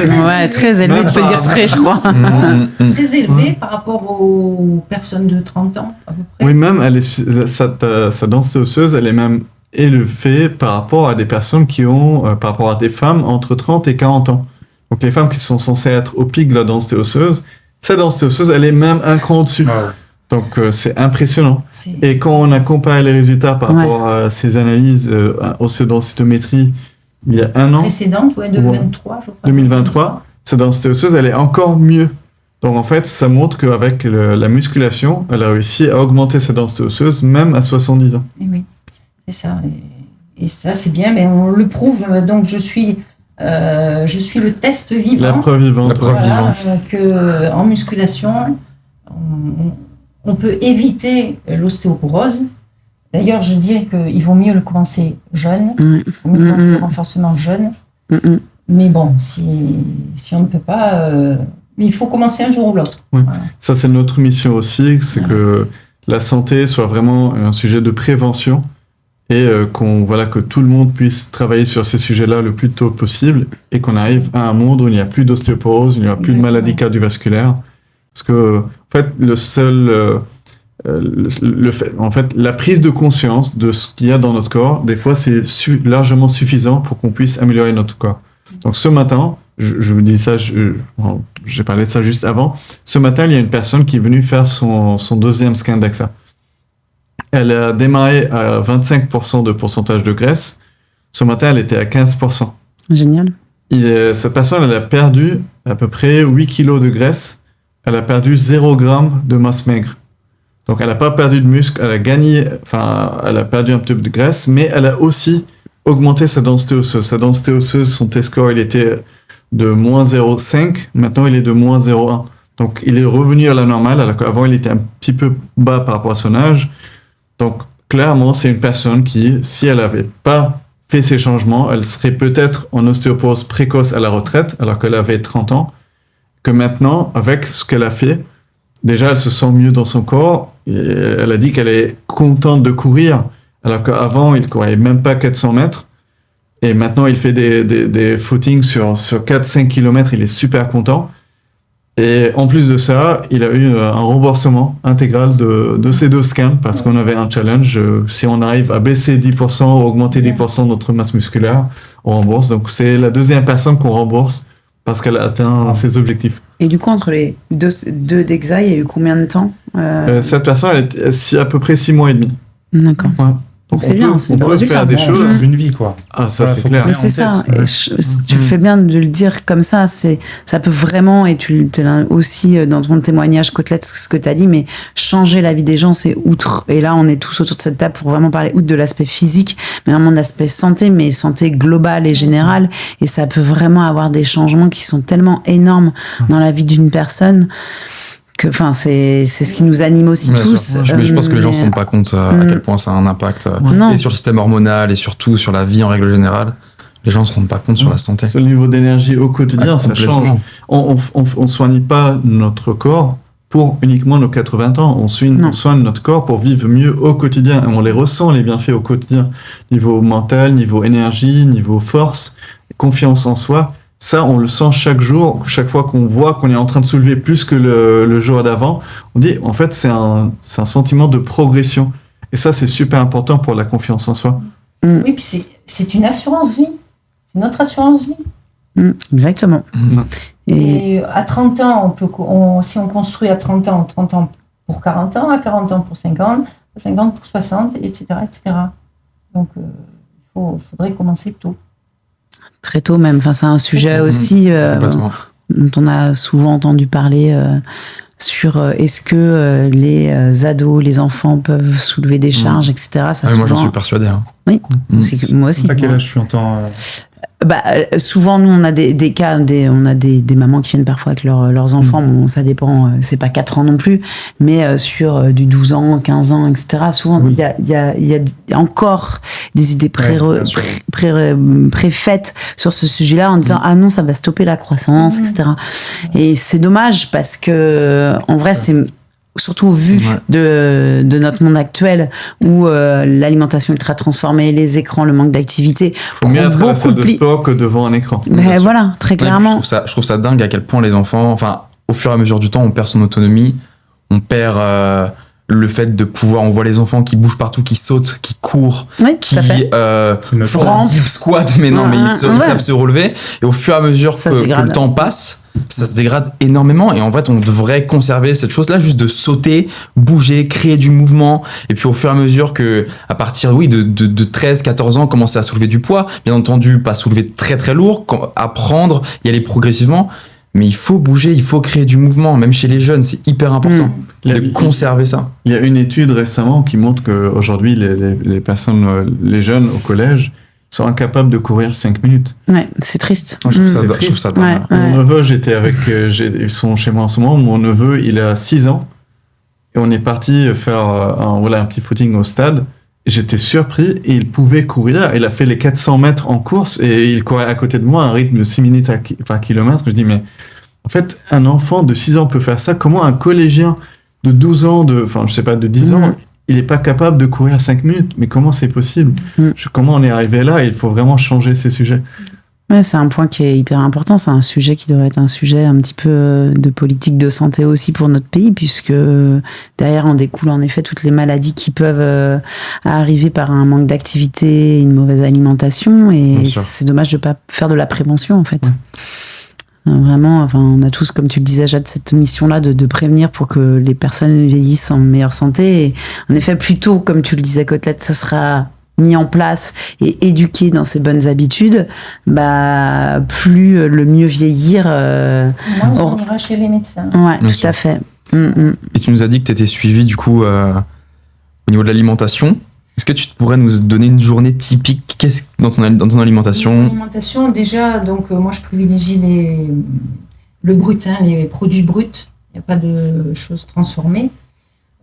Très élevée, tu peux dire très, je crois. Très élevée par rapport aux personnes de 30 ans, à peu près. Oui, même, sa densité osseuse, elle est même élevée par rapport à des personnes qui ont, par rapport à des femmes entre 30 et 40 ans. Donc, les femmes qui sont censées être au pic de la densité osseuse, sa densité osseuse, elle est même un cran au-dessus. Donc, c'est impressionnant. C'est- Et quand on a comparé les résultats par rapport à ces analyses osseodensitométrie il y a un an, précédente, de Ouais. 23, je crois. 2023, cette densité osseuse, elle est encore mieux. Donc en fait, ça montre qu'avec la musculation, elle a réussi à augmenter sa densité osseuse même à 70 ans. Et oui, c'est ça. Et ça, c'est bien, mais on le prouve. Donc, je suis le test vivant. La preuve vivante. La preuve vivante. Que en musculation, on peut éviter l'ostéoporose. D'ailleurs, je dirais qu'il vaut mieux le commencer jeune, il vaut mieux commencer le renforcement jeune. Mais bon, si on ne peut pas, il faut commencer un jour ou l'autre. Oui. Voilà. Ça, c'est notre mission aussi, c'est que la santé soit vraiment un sujet de prévention et que tout le monde puisse travailler sur ces sujets-là le plus tôt possible et qu'on arrive à un monde où il n'y a plus d'ostéoporose, il n'y a plus de maladies cardiovasculaires. Parce que, en fait, la prise de conscience de ce qu'il y a dans notre corps, des fois, c'est largement suffisant pour qu'on puisse améliorer notre corps. Donc, ce matin, je vous dis ça, j'ai parlé de ça juste avant. Ce matin, il y a une personne qui est venue faire son deuxième scan d'AXA. Elle a démarré à 25% de pourcentage de graisse. Ce matin, elle était à 15%. Génial. Cette personne, elle a perdu à peu près 8 kilos de graisse. Elle a perdu 0 g de masse maigre. Donc, elle n'a pas perdu de muscle, elle a perdu un petit peu de graisse, mais elle a aussi augmenté sa densité osseuse. Sa densité osseuse, son T-score, il était de moins 0,5, maintenant il est de moins 0,1. Donc, il est revenu à la normale, alors qu'avant, il était un petit peu bas par rapport à son âge. Donc, clairement, c'est une personne qui, si elle n'avait pas fait ces changements, elle serait peut-être en ostéoporose précoce à la retraite, alors qu'elle avait 30 ans, que maintenant, avec ce qu'elle a fait, déjà, elle se sent mieux dans son corps. Et elle a dit qu'elle est contente de courir, alors qu'avant, il ne courait même pas 400 mètres. Et maintenant, il fait des footings sur 4-5 km. Il est super content. Et en plus de ça, il a eu un remboursement intégral de ces 2 scans parce qu'on avait un challenge. Si on arrive à baisser 10%, augmenter 10% de notre masse musculaire, on rembourse. Donc, c'est la deuxième personne qu'on rembourse parce qu'elle a atteint ses objectifs. Et du coup, entre les deux DEXA, il y a eu combien de temps Cette personne, elle est à peu près 6 mois et demi. D'accord. Ouais. Donc c'est bien, c'est on le peut résultat. faire des On choses. change une vie, quoi. Ah, ça, Voilà, c'est faut clair. qu'on Mais l'ait c'est en ça. tête. Et tu fais bien de le dire comme ça. Ça peut vraiment, et tu l'as aussi dans ton témoignage, Côtelette, ce que tu as dit, mais changer la vie des gens, c'est outre. Et là, on est tous autour de cette table pour vraiment parler outre de l'aspect physique, mais vraiment de l'aspect santé, mais santé globale et générale. Et ça peut vraiment avoir des changements qui sont tellement énormes dans la vie d'une personne. Enfin, c'est ce qui nous anime aussi Bien tous. sûr. Mais je pense que les gens ne se rendent pas compte à quel point ça a un impact Non. et sur le système hormonal et surtout sur la vie en règle générale. Les gens ne se rendent pas compte sur la santé. Ce niveau d'énergie au quotidien, ça Complètement. change. On soigne pas notre corps pour uniquement nos 80 ans. On soigne notre corps pour vivre mieux au quotidien. Et on les ressent, les bienfaits au quotidien. Niveau mental, niveau énergie, niveau force, confiance en soi. Ça, on le sent chaque jour. Chaque fois qu'on voit qu'on est en train de soulever plus que le jour d'avant, on dit, en fait, c'est un sentiment de progression. Et ça, c'est super important pour la confiance en soi. Oui, puis c'est une assurance vie. C'est notre assurance vie. Exactement. Et Et à 30 ans, si on construit à 30 ans pour 40 ans, à 40 ans pour 50, à 50 pour 60, etc. etc. Donc, il faudrait commencer tôt. très tôt même. Enfin, c'est un sujet aussi Complètement. dont on a souvent entendu parler sur est-ce que les ados, les enfants peuvent soulever des charges, etc. Ça, Moi, j'en souvent- suis persuadé. Hein. Oui, Mm. moi aussi. À quel âge tu entends Souvent, nous, on a des cas, on a des mamans qui viennent parfois avec leurs enfants. Bon, ça dépend, c'est pas 4 ans non plus, mais sur du 12 ans, 15 ans, etc. Souvent, il y a encore des idées bien sûr. préfaites sur ce sujet-là en disant ah non, ça va stopper la croissance, etc. Et c'est dommage parce que, en vrai, c'est surtout au vu de notre monde actuel où l'alimentation ultra transformée, les écrans, le manque d'activité. Faut mieux être à la salle de sport que devant un écran. Mais voilà, très clairement. Je trouve ça dingue à quel point les enfants, enfin, au fur et à mesure du temps, on perd son autonomie, on perd le fait de pouvoir, on voit les enfants qui bougent partout, qui sautent, qui courent, Oui, qui tout à fait. font un Rampe. zip squat, mais non, mais ils savent se relever. Et au fur et à mesure Ça que se dégrade. le temps passe, ça se dégrade énormément. Et en fait, on devrait conserver cette chose-là, juste de sauter, bouger, créer du mouvement. Et puis au fur et à mesure que, à partir, oui, de 13, 14 ans, commencer à soulever du poids. Bien entendu, pas soulever très très lourd, apprendre, y aller progressivement. Mais il faut bouger, il faut créer du mouvement, même chez les jeunes, c'est hyper important de conserver ça. Il y a une étude récemment qui montre qu'aujourd'hui, les personnes, les jeunes au collège sont incapables de courir 5 minutes. Ouais, c'est triste. Moi, je trouve ça, C'est je trouve triste. ça Ouais, dingue. Mon neveu, j'étais avec, ils sont chez moi en ce moment. Mon neveu, il a 6 ans et on est parti faire un petit footing au stade. J'étais surpris et il pouvait courir. Il a fait les 400 mètres en course et il courait à côté de moi à un rythme de 6 minutes par kilomètre. Je dis, mais en fait, un enfant de 6 ans peut faire ça. Comment un collégien de 12 ans, de 10 ans, il n'est pas capable de courir 5 minutes? Mais comment c'est possible? Comment on est arrivé là? Il faut vraiment changer ces sujets. Ouais, c'est un point qui est hyper important. C'est un sujet qui devrait être un sujet un petit peu de politique de santé aussi pour notre pays, puisque derrière en découle en effet toutes les maladies qui peuvent arriver par un manque d'activité, une mauvaise alimentation. Et c'est dommage de ne pas faire de la prévention, en fait. Vraiment, on a tous, comme tu le disais, Jade, cette mission-là de prévenir pour que les personnes vieillissent en meilleure santé. Et en effet, plus tôt, comme tu le disais, Côtelette, ce sera mis en place et éduqué dans ces bonnes habitudes, plus le mieux vieillir. On ira chez les médecins. Ouais, tout à fait. Et tu nous as dit que tu étais suivi du coup au niveau de l'alimentation. Est-ce que tu pourrais nous donner une journée typique dans ton alimentation? L'alimentation, déjà, donc moi je privilégie le brut, les produits bruts. Il n'y a pas de choses transformées.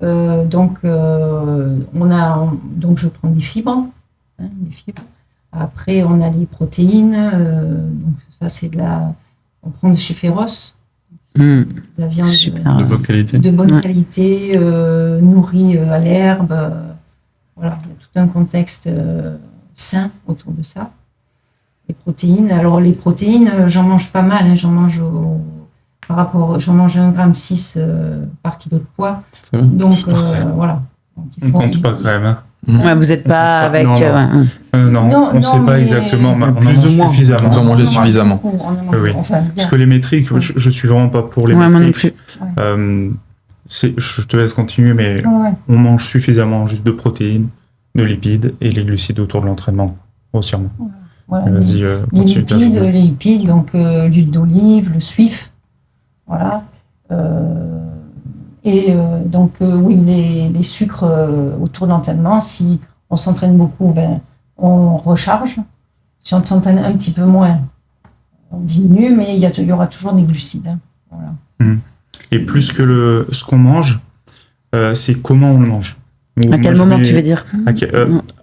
Donc je prends des fibres, Après, on a les protéines. Donc ça, c'est on prend de chez Féroce. De la viande de bonne qualité. De bonne qualité, nourrie à l'herbe. Voilà, il y a tout un contexte sain autour de ça. Les protéines. Alors, les protéines, j'en mange pas mal. J'en mange j'en mange 1,6 g par kilo de poids. Donc, voilà. Donc, on compte pas quand même. Hein. Ouais, vous n'êtes pas avec... Non, on ne sait pas exactement. On en mange suffisamment. Vous en mangez suffisamment. Oui. Parce que les métriques, je suis vraiment pas pour les métriques. Je te laisse continuer, mais on mange suffisamment juste de protéines, de lipides et les glucides autour de l'entraînement, grossièrement. Voilà, vas-y, continue. Les lipides, donc l'huile d'olive, le suif, voilà. Les sucres autour de l'entraînement, si on s'entraîne beaucoup, on recharge. Si on s'entraîne un petit peu moins, on diminue, mais il y aura toujours des glucides. Voilà. Et plus que ce qu'on mange, c'est comment on le mange. À quel moment tu veux dire?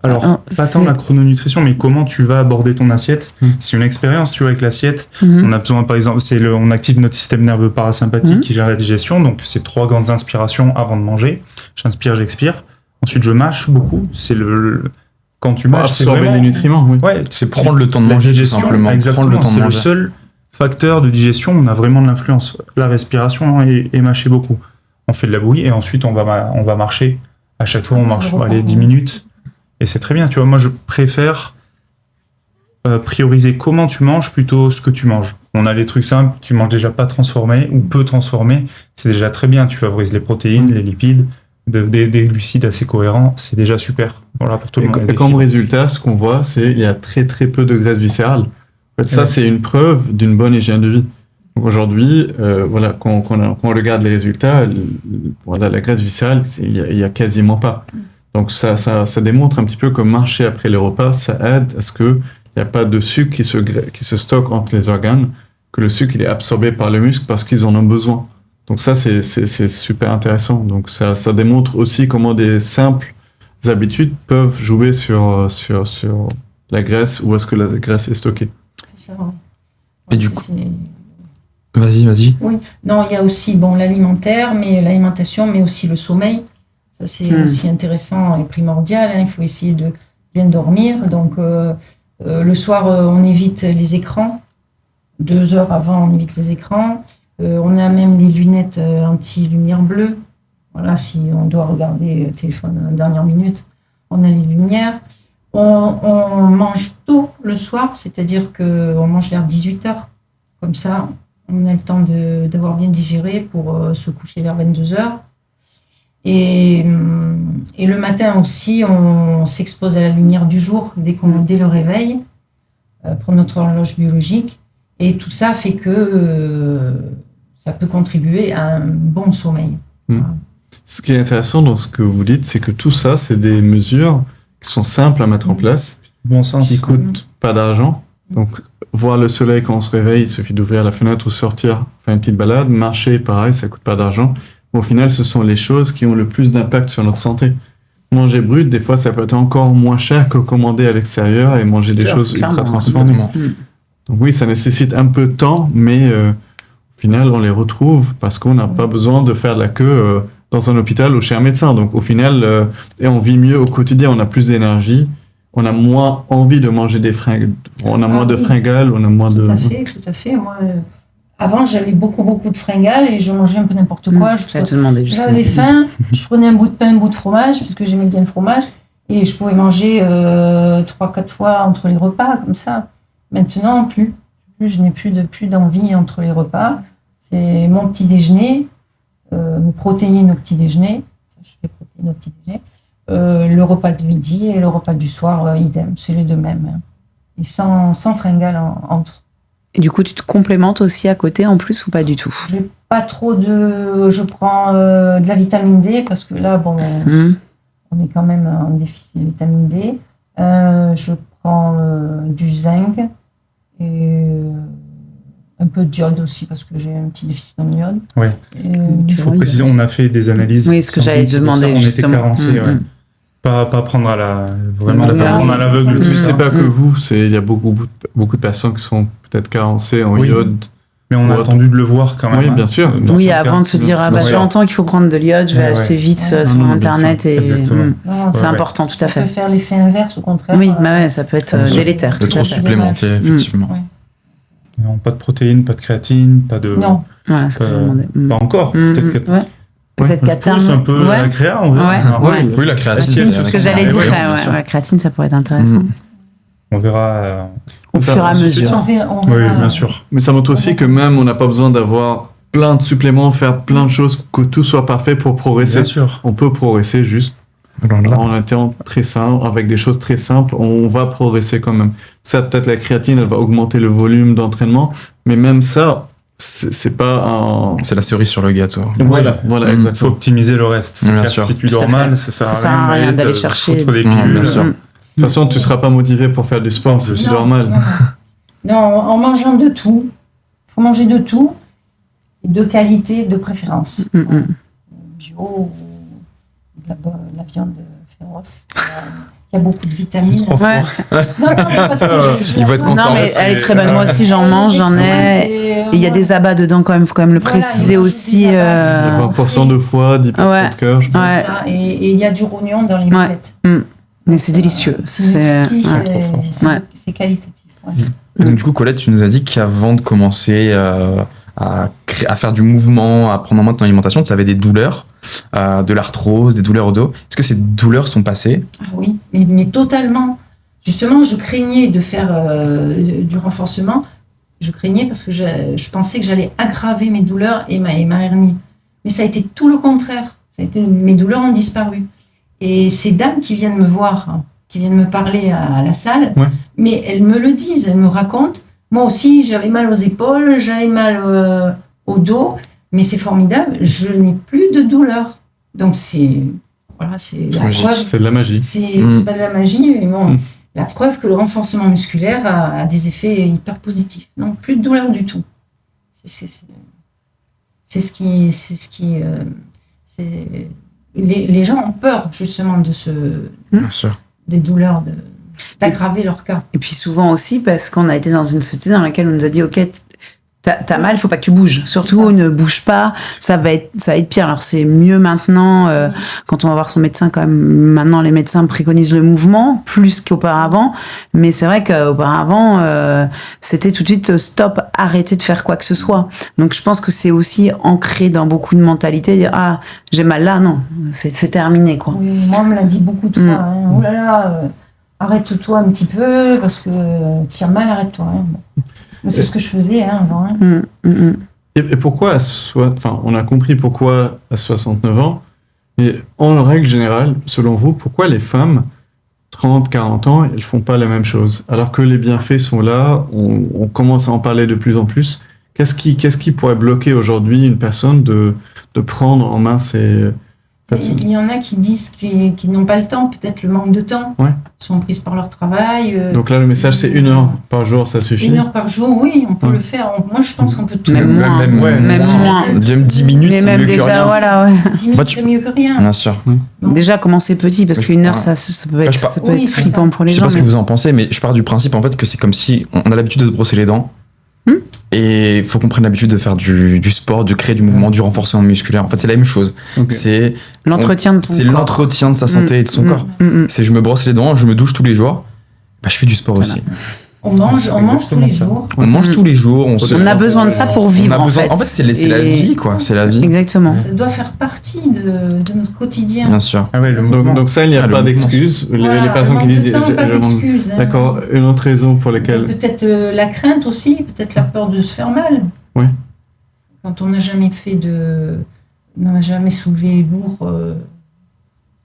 Alors, pas tant la chrononutrition, mais comment tu vas aborder ton assiette. C'est une expérience, tu vois, avec l'assiette. On a besoin, par exemple, on active notre système nerveux parasympathique qui gère la digestion. Donc, c'est 3 grandes inspirations avant de manger. J'inspire, j'expire. Ensuite, je mâche beaucoup. C'est quand tu mâches, c'est absorber vraiment... les nutriments. Oui. Ouais, c'est prendre le temps de manger, tout simplement. Exactement. Prendre le temps de c'est manger. le seul facteur de digestion où on a vraiment de l'influence. La respiration et mâcher beaucoup. On fait de la bouillie et ensuite, on va marcher. À chaque fois, on marche 10 minutes. Et c'est très bien. Tu vois, moi, je préfère prioriser comment tu manges plutôt ce que tu manges. On a les trucs simples. Tu manges déjà pas transformé ou peu transformé. C'est déjà très bien. Tu favorises les protéines, les lipides, des glucides assez cohérents. C'est déjà super. Voilà, pour tout le monde. Et comme résultat, ce qu'on voit, c'est qu'il y a très très peu de graisse viscérale. En fait, ça, c'est une preuve d'une bonne hygiène de vie. Aujourd'hui, quand on regarde les résultats, la graisse viscérale, il y a quasiment pas. Donc ça démontre un petit peu que marcher après les repas, ça aide à ce qu'il n'y a pas de sucre qui se stocke entre les organes, que le sucre il est absorbé par les muscles parce qu'ils en ont besoin. Donc ça, c'est super intéressant. Donc ça démontre aussi comment des simples habitudes peuvent jouer sur la graisse, où est-ce que la graisse est stockée. C'est ça. Et du coup... Vas-y. Oui, non, il y a aussi l'alimentation, mais aussi le sommeil. Ça, c'est aussi intéressant et primordial. Il faut essayer de bien dormir. Donc, le soir, on évite les écrans. 2 heures avant, on évite les écrans. On a même les lunettes anti-lumière bleue. Voilà, si on doit regarder le téléphone en dernière minute, on a les lumières. On mange tôt le soir, c'est-à-dire qu'on mange vers 18h. Comme ça, on a le temps d'avoir bien digéré pour se coucher vers 22h. Et le matin aussi, on s'expose à la lumière du jour dès le réveil pour notre horloge biologique. Et tout ça fait que ça peut contribuer à un bon sommeil. Voilà. Ce qui est intéressant dans ce que vous dites, c'est que tout ça, c'est des mesures qui sont simples à mettre en place, Bon sens. qui coûtent pas d'argent. Donc, voir le soleil quand on se réveille, il suffit d'ouvrir la fenêtre ou sortir, faire une petite balade. Marcher, pareil, ça coûte pas d'argent. Au final, ce sont les choses qui ont le plus d'impact sur notre santé. Manger brut, des fois, ça peut être encore moins cher que commander à l'extérieur et manger des choses ultra transformées. Donc oui, ça nécessite un peu de temps, mais au final, on les retrouve parce qu'on n'a pas besoin de faire de la queue dans un hôpital ou chez un médecin. Donc au final, et on vit mieux au quotidien, on a plus d'énergie, on a moins envie de manger des fringales, on a moins de fringales, on a moins de... Tout à fait. Moi, avant, j'avais beaucoup de fringales et je mangeais un peu n'importe quoi. J'allais te demander justement. J'avais faim, je prenais un bout de pain, un bout de fromage, parce que j'aimais bien le fromage, et je pouvais manger 3-4 fois entre les repas, comme ça. Maintenant, plus. Je n'ai plus d'envie entre les repas. C'est mon petit déjeuner, mes protéines au petit déjeuner. Ça, je fais protéines au petit déjeuner. Le repas de midi et le repas du soir, idem. C'est les deux mêmes. Hein. Et sans fringales entre. Et du coup, tu te complémentes aussi à côté en plus ou pas du tout? J'ai pas trop de... Je prends de la vitamine D parce que là, bon, on est quand même en déficit de vitamine D. Je prends du zinc et un peu de iode aussi parce que j'ai un petit déficit en iode. Oui. Il faut préciser, on a fait des analyses. Oui, ce que j'allais demander. On était carencés, ouais. Pas prendre à la... Vraiment, pas prendre à l'aveugle. Et puis c'est pas que vous, il y a beaucoup de personnes qui sont peut-être carencées en iode. Mais on a attendu de le voir quand même. Oui, bien sûr. Oui, avant de se dire, j'entends qu'il faut prendre de l'iode, je vais acheter vite sur Internet. C'est important, tout à fait. Ça peut faire l'effet inverse, au contraire. Oui, ça peut être délétère. De trop supplémenter, effectivement. Non, pas de protéines, pas de créatine, pas de... Non. Voilà, ce que je demandais. Pas encore, peut-être que... Peut-être qu'à terme. C'est un peu la créa, on verra. Oui, la créatine. C'est ce que j'allais dire. La créatine, ça pourrait être intéressant. On verra... Au fur et à mesure. Oui, bien sûr. Mais ça montre aussi que même on n'a pas besoin d'avoir plein de suppléments, faire plein de choses, que tout soit parfait pour progresser. Bien sûr. On peut progresser juste en étant très simple, avec des choses très simples, on va progresser quand même. Ça, peut-être la créatine, elle va augmenter le volume d'entraînement, mais même ça, c'est pas un... C'est la cerise sur le gâteau. Voilà, Il faut exactement. optimiser le reste. Bien sûr. Si tu dors mal, ça sert à rien d'aller chercher. Des pilules. Bien sûr. De toute façon, tu seras pas motivé pour faire du sport, c'est normal. Non, en mangeant de tout. Il faut manger de tout, de qualité, de préférence. Bio ou la viande féroce. Il y a beaucoup de vitamines. Ouais. Parce que Il va être content. Non, mais elle est très bonne. Moi aussi, j'en mange, j'en ai. Il y a des abats dedans, quand même. Faut quand même le préciser aussi. 20% de foie, 10% de cœur. Je pense. Et il y a du rognon dans les boulettes. Mais c'est délicieux. C'est qualitatif. Donc, du coup, Colette, tu nous as dit qu'avant de commencer à faire du mouvement, à prendre en main ton alimentation, tu avais des douleurs, de l'arthrose, des douleurs au dos. Est-ce que ces douleurs sont passées? Oui, mais totalement. Justement, je craignais de faire du renforcement. Je craignais parce que je pensais que j'allais aggraver mes douleurs et ma hernie. Mais ça a été tout le contraire. Mes douleurs ont disparu. Et ces dames qui viennent me voir, qui viennent me parler à la salle, mais elles me le disent, elles me racontent. Moi aussi, j'avais mal aux épaules, j'avais mal au dos, mais c'est formidable, je n'ai plus de douleur. Donc c'est la preuve. C'est de la magie. C'est pas de la magie, mais bon, la preuve que le renforcement musculaire a des effets hyper positifs. Non, plus de douleur du tout. Les gens ont peur justement Bien sûr. des douleurs, d'aggraver leur cas. Et puis souvent aussi parce qu'on a été dans une société dans laquelle on nous a dit, ok, T'as mal, faut pas que tu bouges. Surtout, ça. ne bouge pas. Ça va être pire. Alors, c'est mieux maintenant, quand on va voir son médecin, quand même. Maintenant, les médecins préconisent le mouvement, plus qu'auparavant. Mais c'est vrai qu'auparavant, c'était tout de suite stop, arrêtez de faire quoi que ce soit. Donc, je pense que c'est aussi ancré dans beaucoup de mentalités. Dire, ah, j'ai mal là, non. C'est terminé, quoi. Oui, moi, on me l'a dit beaucoup de fois. Hein. Oh là là, arrête-toi un petit peu, parce que tu as mal, arrête-toi. Hein. Bon. Mais c'est ce que je faisais avant. Hein. Et pourquoi on a compris pourquoi à 69 ans, mais en règle générale, selon vous, pourquoi les femmes, 30, 40 ans, elles font pas la même chose? Alors que les bienfaits sont là, on commence à en parler de plus en plus. Qu'est-ce qui pourrait bloquer aujourd'hui une personne de prendre en main ces... Il y en a qui disent qu'ils n'ont pas le temps, peut-être le manque de temps. Ouais. Ils sont prises par leur travail. Donc là, le message, c'est 1 heure par jour, ça suffit? 1 heure par jour, oui, on peut le faire. Moi, je pense qu'on peut tout Même moins. Même moins. Même 10 minutes, Mais c'est même mieux que déjà, rien. voilà, ouais. 10 minutes, c'est mieux que rien. Bien sûr. Déjà, commencer petit, parce Mais qu'une heure, ouais. ça peut être, je sais pas. ça peut Oui, être c'est flippant ça. pour les Je sais gens. pas ce mais- que vous en pensez, mais je pars du principe en fait que c'est comme si on a l'habitude de se brosser les dents. Et il faut qu'on prenne l'habitude de faire du sport, de créer du mouvement, du renforcement musculaire. En fait, c'est la même chose. Ok. C'est L'entretien de ton c'est corps. l'entretien de sa santé et de son corps. C'est je me brosse les dents, je me douche tous les jours. Bah, je fais du sport aussi. On mange C'est tous les exactement ça. jours. On mange tous les jours. On a besoin de ça pour vivre, on a besoin. en fait. En fait, c'est la Et- vie, quoi. C'est la vie. Exactement. Ça doit faire partie de notre quotidien. Bien sûr. Ah ouais, le mouvement. Donc ça, il n'y a Ah, le pas mouvement. d'excuse. Voilà, Les personnes le qui manque de disent... temps, pas d'excuse, hein. D'accord. Une autre raison pour laquelle... Peut-être la crainte aussi, peut-être la peur de se faire mal. Oui. Quand on n'a jamais n'a jamais soulevé lourd,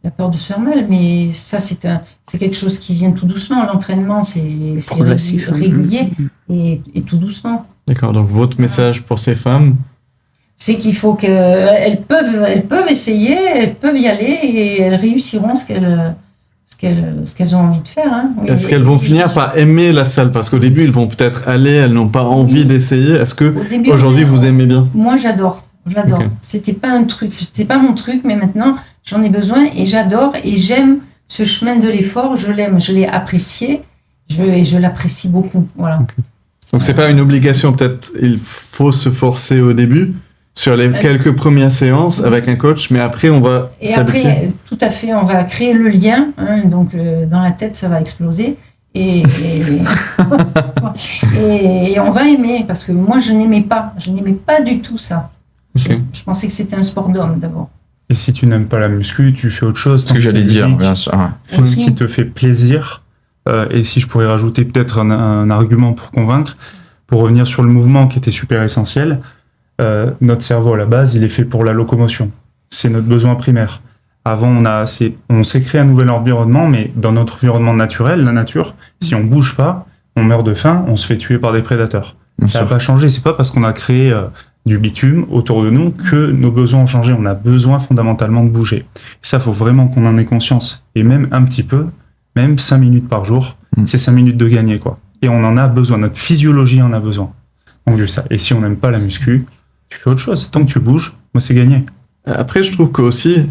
la peur de se faire mal. Mais ça, c'est quelque chose qui vient tout doucement. L'entraînement, c'est Progressif. régulier et tout doucement. D'accord. Donc votre message pour ces femmes... C'est qu'il faut qu'elles peuvent essayer, elles peuvent y aller et elles réussiront ce qu'elles ont envie de faire. Hein. Oui, Est-ce qu'elles vont finir par aimer la salle? Parce qu'au début, ils vont peut-être aller, elles n'ont pas envie Oui. d'essayer. Est-ce que Au début, aujourd'hui vous aimez bien? Moi, j'adore. Ok. C'était pas mon truc, mais maintenant, j'en ai besoin et j'adore et j'aime ce chemin de l'effort. Je l'aime, je l'ai apprécié et je l'apprécie beaucoup. Voilà. Donc c'est pas une obligation, peut-être il faut se forcer au début sur les quelques premières séances avec un coach, mais après on va Et s'habituer. après, tout à fait, on va créer le lien. Hein, donc, dans la tête, ça va exploser. Et on va aimer, parce que moi, je n'aimais pas du tout ça. Ok. Je pensais que c'était un sport d'homme, d'abord. Et si tu n'aimes pas la muscu, tu fais autre chose. Ce que j'allais dire, bien sûr. Ouais. Fais ce Aussi. qui te fait plaisir. Et si je pourrais rajouter peut-être un argument pour convaincre, pour revenir sur le mouvement qui était super essentiel, notre cerveau à la base, il est fait pour la locomotion. C'est notre besoin primaire. Avant, on s'est créé un nouvel environnement, mais dans notre environnement naturel, la nature, si on bouge pas, on meurt de faim, on se fait tuer par des prédateurs. Bien Ça n'a sûr. pas changé. C'est pas parce qu'on a créé du bitume autour de nous que nos besoins ont changé. On a besoin fondamentalement de bouger. Et ça, faut vraiment qu'on en ait conscience. Et même un petit peu, même 5 minutes par jour, c'est 5 minutes de gagner, quoi. Et on en a besoin. Notre physiologie en a besoin. Donc, juste ça. Et si on n'aime pas la muscu, tu fais autre chose. Tant que tu bouges, moi, c'est gagné. Après, je trouve qu'aussi,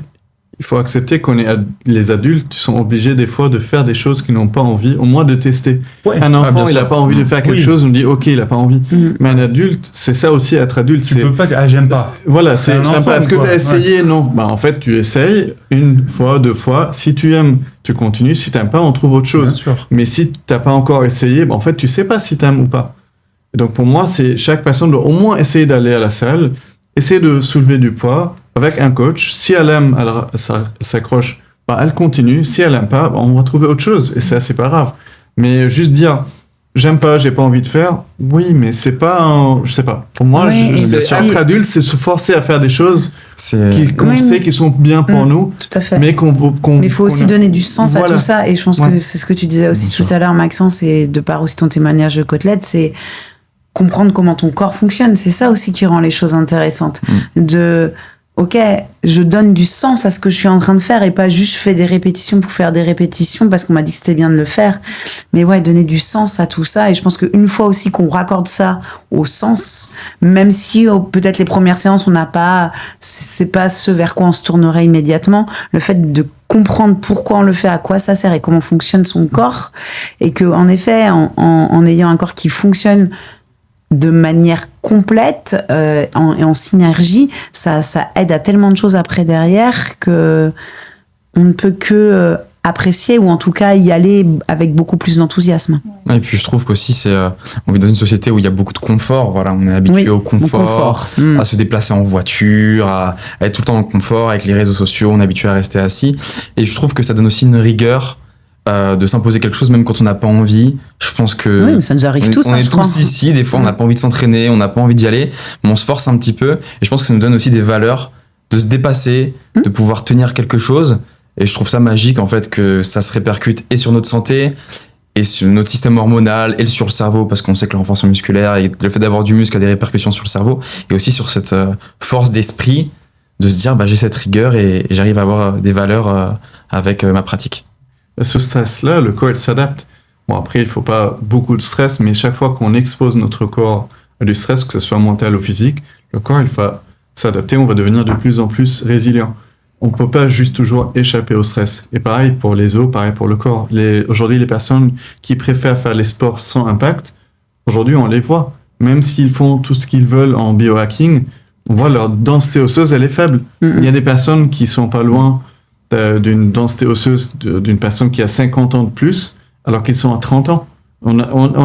il faut accepter qu'on est les adultes sont obligés des fois de faire des choses qu'ils n'ont pas envie, au moins de tester. Ouais. Un enfant, bien il sûr. n'a pas envie de faire quelque Oui. chose, on dit ok, il n'a pas envie. Mais un adulte, c'est ça aussi, être adulte, Tu c'est... peux pas dire, j'aime pas. Voilà, C'est c'est un sympa. enfant, Est-ce que quoi. tu as essayé? Non. Bah, en fait, tu essayes 1 fois, 2 fois. Si tu aimes, tu continues. Si tu n'aimes pas, on trouve autre Bien chose. sûr. Mais si tu n'as pas encore essayé, bah, en fait, tu sais pas si tu aimes ou pas. Et donc, pour moi, c'est chaque personne doit au moins essayer d'aller à la salle, essayer de soulever du poids avec un coach. Si elle aime, elle s'accroche, bah, elle continue. Si elle aime pas, bah, on va trouver autre chose. Et ça, c'est pas grave. Mais juste dire, j'aime pas, j'ai pas envie de faire. Oui, mais c'est pas je sais pas. Pour moi, Oui, et c'est bien sûr. être adulte, c'est se forcer à faire des choses C'est qu'on Oui, sait mais- qui sont bien pour nous, Tout à fait. mais Mais il faut aussi donner du sens à Voilà. tout ça. Et je pense Ouais. que c'est ce que tu disais aussi Bien tout sûr. à l'heure, Maxence, et de par aussi ton témoignage de Côtelette, c'est comprendre comment ton corps fonctionne. C'est ça aussi qui rend les choses intéressantes. Ok, je donne du sens à ce que je suis en train de faire et pas juste je fais des répétitions pour faire des répétitions parce qu'on m'a dit que c'était bien de le faire. Mais ouais, donner du sens à tout ça. Et je pense qu'une fois aussi qu'on raccorde ça au sens, même si peut-être les premières séances, on n'a pas, c'est pas ce vers quoi on se tournerait immédiatement, le fait de comprendre pourquoi on le fait, à quoi ça sert et comment fonctionne son corps, et que en effet, en ayant un corps qui fonctionne de manière complète et en synergie, ça aide à tellement de choses après derrière que on ne peut que apprécier ou en tout cas y aller avec beaucoup plus d'enthousiasme. Ouais, et puis je trouve qu'aussi on vit dans une société où il y a beaucoup de confort. Voilà, on est habitué au confort, à se déplacer en voiture, à être tout le temps en confort avec les réseaux sociaux. On est habitué à rester assis. Et je trouve que ça donne aussi une rigueur de s'imposer quelque chose même quand on n'a pas envie. Je pense que oui, ça nous arrive tous. On est tous ici. Des fois, on n'a pas envie de s'entraîner, on n'a pas envie d'y aller, mais on se force un petit peu. Et je pense que ça nous donne aussi des valeurs de se dépasser, de pouvoir tenir quelque chose. Et je trouve ça magique en fait que ça se répercute et sur notre santé et sur notre système hormonal et sur le cerveau, parce qu'on sait que le renforcement musculaire et le fait d'avoir du muscle a des répercussions sur le cerveau, et aussi sur cette force d'esprit de se dire j'ai cette rigueur et j'arrive à avoir des valeurs avec ma pratique. Ce stress-là, le corps il s'adapte. Bon, après, il ne faut pas beaucoup de stress, mais chaque fois qu'on expose notre corps à du stress, que ce soit mental ou physique, le corps il va s'adapter, on va devenir de plus en plus résilient. On ne peut pas juste toujours échapper au stress. Et pareil pour les os, pareil pour le corps. Aujourd'hui, les personnes qui préfèrent faire les sports sans impact, aujourd'hui, on les voit. Même s'ils font tout ce qu'ils veulent en biohacking, on voit leur densité osseuse, elle est faible. Il y a des personnes qui sont pas loin d'une densité osseuse d'une personne qui a 50 ans de plus, alors qu'ils sont à 30 ans. On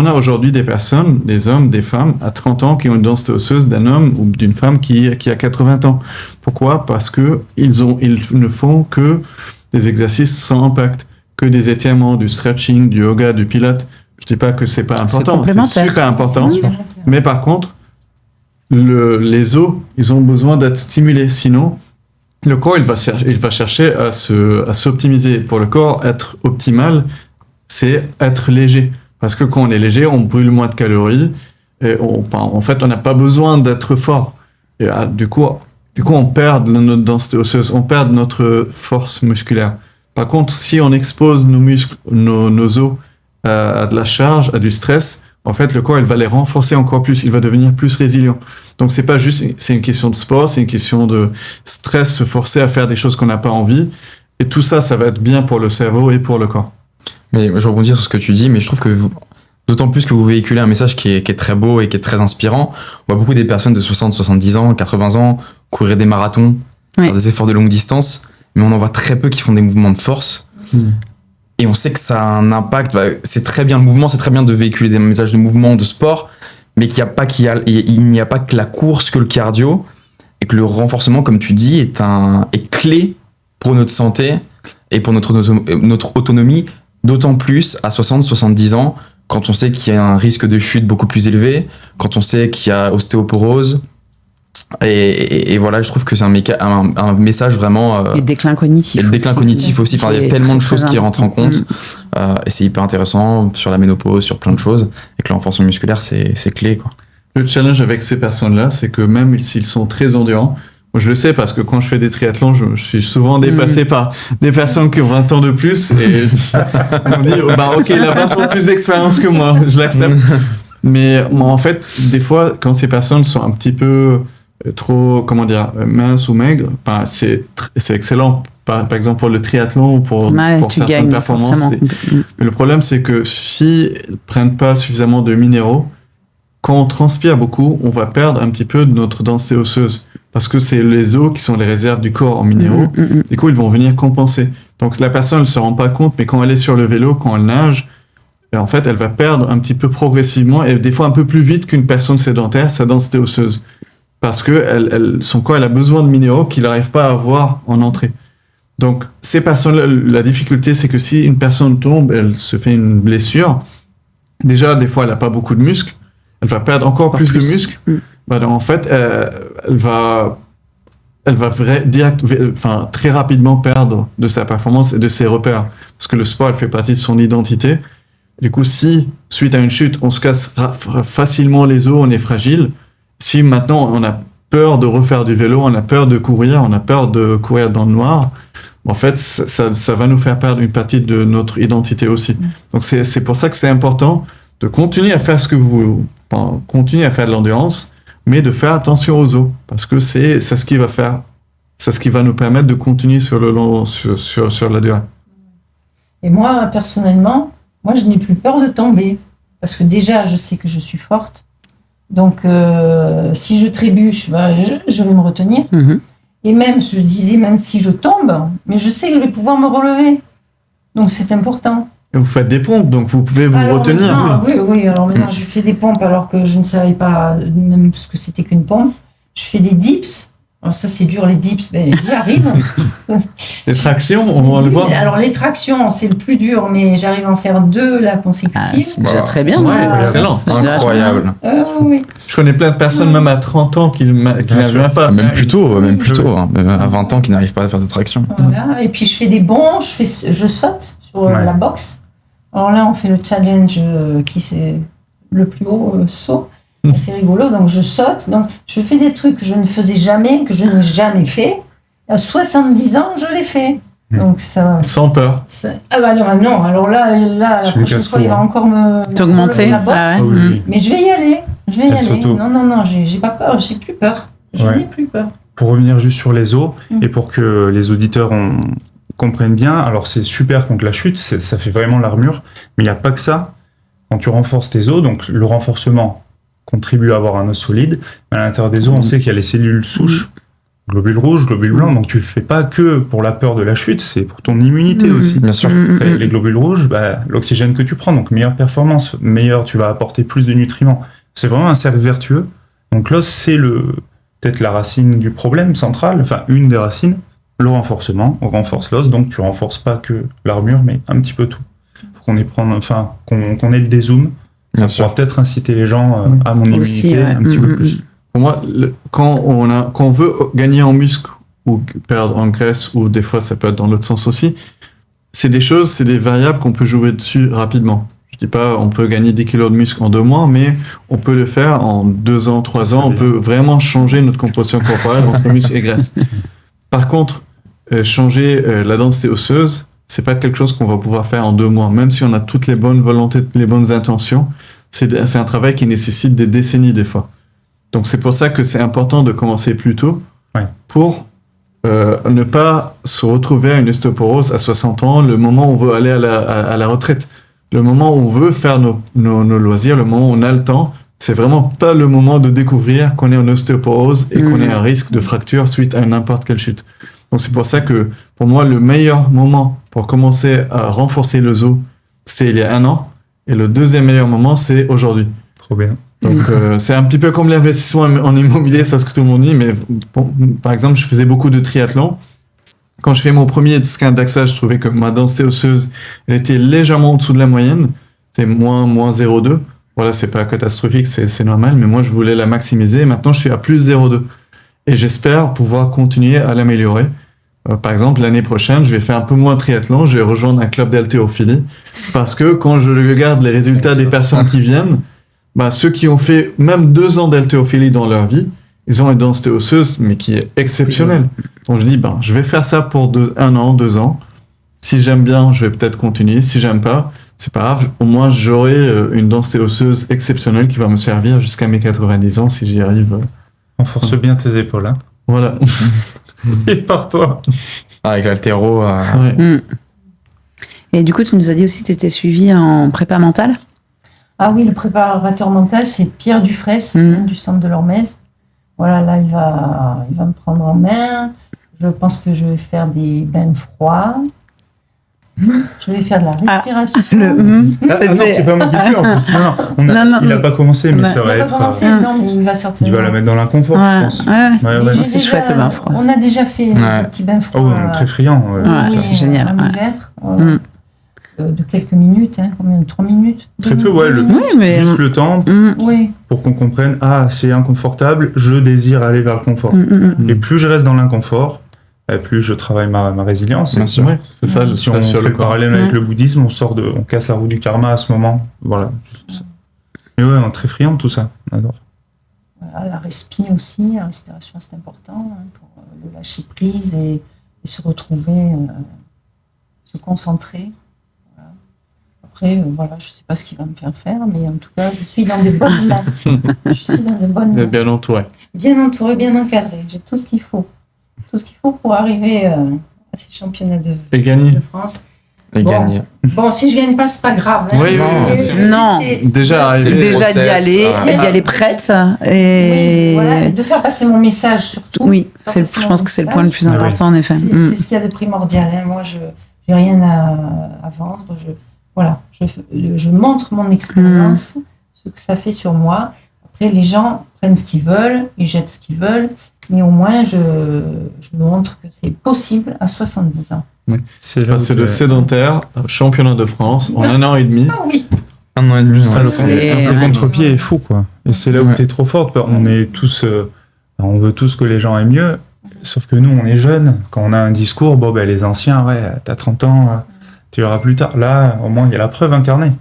a aujourd'hui des personnes, des hommes, des femmes, à 30 ans qui ont une densité osseuse d'un homme ou d'une femme qui a 80 ans. Pourquoi ? Parce que ils ne font que des exercices sans impact, que des étirements, du stretching, du yoga, du pilates. Je dis pas que c'est pas important, c'est super important. Mais par contre, les os, ils ont besoin d'être stimulés. Sinon, le corps, il va chercher à s'optimiser. Pour le corps, être optimal, c'est être léger. Parce que quand on est léger, on brûle moins de calories. Et en fait, on n'a pas besoin d'être fort. Et du coup, on perd notre densité osseuse, on perd notre force musculaire. Par contre, si on expose nos muscles, nos os à de la charge, à du stress, en fait, le corps, il va les renforcer encore plus. Il va devenir plus résilient. Donc, c'est pas juste, c'est une question de sport, c'est une question de stress, se forcer à faire des choses qu'on n'a pas envie. Et tout ça, ça va être bien pour le cerveau et pour le corps. Mais je rebondis sur ce que tu dis, mais je trouve que d'autant plus que vous véhiculez un message qui est très beau et qui est très inspirant. On voit beaucoup des personnes de 60, 70 ans, 80 ans courir des marathons, faire des efforts de longue distance, mais on en voit très peu qui font des mouvements de force. Et on sait que ça a un impact. C'est très bien le mouvement, c'est très bien de véhiculer des messages de mouvement, de sport, mais il n'y a pas que la course, que le cardio, et que le renforcement, comme tu dis, est clé pour notre santé et pour notre autonomie. D'autant plus à 60-70 ans, quand on sait qu'il y a un risque de chute beaucoup plus élevé, quand on sait qu'il y a ostéoporose. Et voilà, je trouve que c'est un message vraiment... Et le déclin cognitif. Et le déclin cognitif aussi. Enfin, il y a tellement de choses qui rentrent en compte. Et c'est hyper intéressant sur la ménopause, sur plein de choses. Et que le renforcement musculaire, c'est clé, quoi. Le challenge avec ces personnes-là, c'est que même s'ils sont très endurants, je le sais parce que quand je fais des triathlons, je suis souvent dépassé par des personnes qui ont 20 ans de plus et on me dit ok, il a 20 ans plus d'expérience que moi, je l'accepte. Mais en fait, des fois, quand ces personnes sont un petit peu trop, minces ou maigres, c'est excellent. Par exemple, pour le triathlon ou pour certaines performances. Mais le problème, c'est que s'ils ne prennent pas suffisamment de minéraux, quand on transpire beaucoup, on va perdre un petit peu de notre densité osseuse. Parce que c'est les os qui sont les réserves du corps en minéraux. Du coup, ils vont venir compenser. Donc, la personne ne se rend pas compte, mais quand elle est sur le vélo, quand elle nage, en fait, elle va perdre un petit peu progressivement et des fois un peu plus vite qu'une personne sédentaire, sa densité osseuse. Parce que son corps, elle a besoin de minéraux qu'il n'arrive pas à avoir en entrée. Donc, ces personnes-là, la difficulté, c'est que si une personne tombe, elle se fait une blessure, déjà, des fois, elle n'a pas beaucoup de muscles, elle va perdre encore plus de muscles. Donc, en fait, elle va très rapidement perdre de sa performance et de ses repères. Parce que le sport, elle fait partie de son identité. Du coup, si, suite à une chute, on se casse facilement les os, on est fragile. Si maintenant, on a peur de refaire du vélo, on a peur de courir, on a peur de courir dans le noir, en fait, ça va nous faire perdre une partie de notre identité aussi. Donc, c'est pour ça que c'est important de continuer à faire continuer à faire de l'endurance, mais de faire attention aux os, parce que c'est ce qui va nous permettre de continuer sur la durée. Et moi, personnellement, je n'ai plus peur de tomber, parce que déjà, je sais que je suis forte, Donc, si je trébuche, je vais me retenir. Mhm. Et même, je disais, même si je tombe, mais je sais que je vais pouvoir me relever. Donc, c'est important. Et vous faites des pompes, donc vous pouvez vous Alors retenir. maintenant, oui. Alors maintenant, je fais des pompes alors que je ne savais pas même ce que c'était qu'une pompe. Je fais des dips. Alors ça, c'est dur, les dips, mais j'y arrive. Les tractions, on va le voir. Alors, les tractions, c'est le plus dur, mais j'arrive à en faire 2 là Ah, consécutives. c'est déjà Wow. très bien. Ouais, excellent. C'est déjà Incroyable. Oui. Je connais plein de personnes, même à 30 ans, qui n'arrivent même pas à Même faire plus tôt, Oui. hein. Même à 20 ans qui n'arrivent pas à faire de traction. Voilà. Et puis, je fais des bonds, je saute sur Ouais. la boxe. Alors là, on fait le challenge qui c'est le plus haut saut. C'est rigolo. Donc, je saute. Donc, je fais des trucs que je ne faisais jamais, que je n'ai jamais fait. À 70 ans, je l'ai fait. Donc, ça. sans peur. Ah bah non. Alors là la Tu me prochaine casses fois, tout, il va hein. encore me T'augmenter. relever la boxe. Ah ouais. Ah oui, oui. Mais je vais y aller. Je vais y Elle aller. s'auto. Non, j'ai pas peur. J'ai plus peur. Je Ouais. n'ai plus peur. Pour revenir juste sur les os, Mm. et pour que les auditeurs comprennent bien, alors c'est super contre la chute, ça fait vraiment l'armure, mais il n'y a pas que ça. Quand tu renforces tes os, donc le renforcement contribue à avoir un os solide, mais à l'intérieur des os, on sait qu'il y a les cellules souches, globules rouges, globules blancs, donc tu le fais pas que pour la peur de la chute, c'est pour ton immunité aussi. Bien sûr. Les globules rouges, l'oxygène que tu prends, donc meilleure performance, tu vas apporter plus de nutriments. C'est vraiment un cercle vertueux. Donc l'os, c'est peut-être la racine du problème central, enfin une des racines, le renforcement. On renforce l'os, donc tu renforces pas que l'armure, mais un petit peu tout. Faut qu'on ait le dézoom. Bien Ça sûr. pourra peut-être inciter les gens à mon Aussi, immunité ouais. un petit peu plus. Pour moi, quand on veut gagner en muscle ou perdre en graisse, ou des fois ça peut être dans l'autre sens aussi, c'est des variables qu'on peut jouer dessus rapidement. Je dis pas on peut gagner 10 kilos de muscle en 2 mois, mais on peut le faire en 2 ans, 3 ans. On peut vraiment changer notre composition corporelle entre muscle et graisse. Par contre, changer la densité osseuse, c'est pas quelque chose qu'on va pouvoir faire en 2 mois. Même si on a toutes les bonnes volontés, les bonnes intentions, c'est un travail qui nécessite des décennies des fois. Donc c'est pour ça que c'est important de commencer plus tôt pour ne pas se retrouver à une ostéoporose à 60 ans, le moment où on veut aller à la retraite. Le moment où on veut faire nos loisirs, le moment où on a le temps, c'est vraiment pas le moment de découvrir qu'on est en ostéoporose et qu'on est à risque de fracture suite à n'importe quelle chute. Donc c'est pour ça que pour moi le meilleur moment pour commencer à renforcer le os, c'était il y a 1 an, et le deuxième meilleur moment c'est aujourd'hui. Trop bien. Donc c'est un petit peu comme l'investissement en immobilier, c'est ce que tout le monde dit, mais bon, par exemple je faisais beaucoup de triathlon. Quand je fais mon premier scan d'AXA, je trouvais que ma densité osseuse elle était légèrement en dessous de la moyenne, c'est moins 0,2. Voilà, c'est pas catastrophique, c'est normal, mais moi je voulais la maximiser, et maintenant je suis à plus 0,2. Et j'espère pouvoir continuer à l'améliorer. Par exemple, l'année prochaine, je vais faire un peu moins de triathlon, je vais rejoindre un club d'haltérophilie, parce que quand je regarde les résultats des personnes qui viennent, ceux qui ont fait même 2 ans d'haltérophilie dans leur vie, ils ont une densité osseuse, mais qui est exceptionnelle. Donc je dis, je vais faire ça pour 1 an, 2 ans. Si j'aime bien, je vais peut-être continuer. Si j'aime pas, c'est pas grave. Au moins, j'aurai une densité osseuse exceptionnelle qui va me servir jusqu'à mes 90 ans si j'y arrive. Renforce bien tes épaules. Hein. Voilà. Et par toi. Avec l'haltéro. Ouais. Et du coup, tu nous as dit aussi que tu étais suivi en prépa mentale. Ah oui, le préparateur mental, c'est Pierre Dufresne, du centre de l'Hormèse. Voilà, là, il va me prendre en main. Je pense que je vais faire des bains froids. Je vais faire de la respiration. C'est pas moi qui le fais en plus. Non, il n'a pas commencé, mais ça va Il n'a être. pas commencé, non, mais il va certainement. Tu vas la mettre dans l'inconfort, je pense. Mais C'est chouette le bain froid. On a déjà fait un petit bain froid. Oh, on est très friand. Ouais, c'est génial. En hiver. De quelques minutes, combien? 3 minutes? Très peu, ouais. mais Juste le temps Oui. pour qu'on comprenne, c'est inconfortable, je désire aller vers le confort. Et plus je reste dans l'inconfort, plus je travaille ma résilience. Bien sûr. Ouais, c'est ça, le Si on stress sur fait le le corps. parallèle avec le bouddhisme, on casse la roue du karma à ce moment. Voilà, juste ça. Mais ouais, on est très friand de tout ça. On adore. Voilà, la respiration c'est important pour le lâcher prise et se retrouver, se concentrer. Voilà. Après, je ne sais pas ce qu'il va me faire, mais en tout cas, je suis dans de bonnes mains. Je suis dans de bonnes mains. Bien entouré. Bien entouré, bien encadré. J'ai tout ce qu'il faut. Tout ce qu'il faut pour arriver à ces championnats Et gagner. de France. Et Bon. gagner. Bon, si je gagne pas, c'est pas grave. Hein. Oui, oui, Mais bien sûr. c'est- Non. c'est- Déjà C'est arrivé. Déjà d'y process, aller, ouais. d'y aller prête. Oui, Et voilà, et de faire passer mon message surtout. oui, Faire passer je mon pense que c'est le message. point le plus Ah oui. important en effet. C'est Mm. c'est ce qu'il y a de primordial. Hein. Moi, je n'ai rien à vendre. Je montre mon expérience, ce que ça fait sur moi. Après, les gens prennent ce qu'ils veulent, ils jettent ce qu'ils veulent, mais au moins, je montre que c'est possible à 70 ans. C'est là où Passer t'es- de sédentaire à championnat de France en 1 an et demi. Ah oui, 1 an et demi. Ça, ouais. c'est- Le contre-pied est fou, quoi. Et c'est là où Ouais. t'es trop forte. On est tous, on veut tous que les gens aiment mieux. Sauf que nous, on est jeunes. Quand on a un discours, bon, ben, les anciens, ouais, t'as 30 ans, tu verras plus tard. Là, au moins, il y a la preuve incarnée.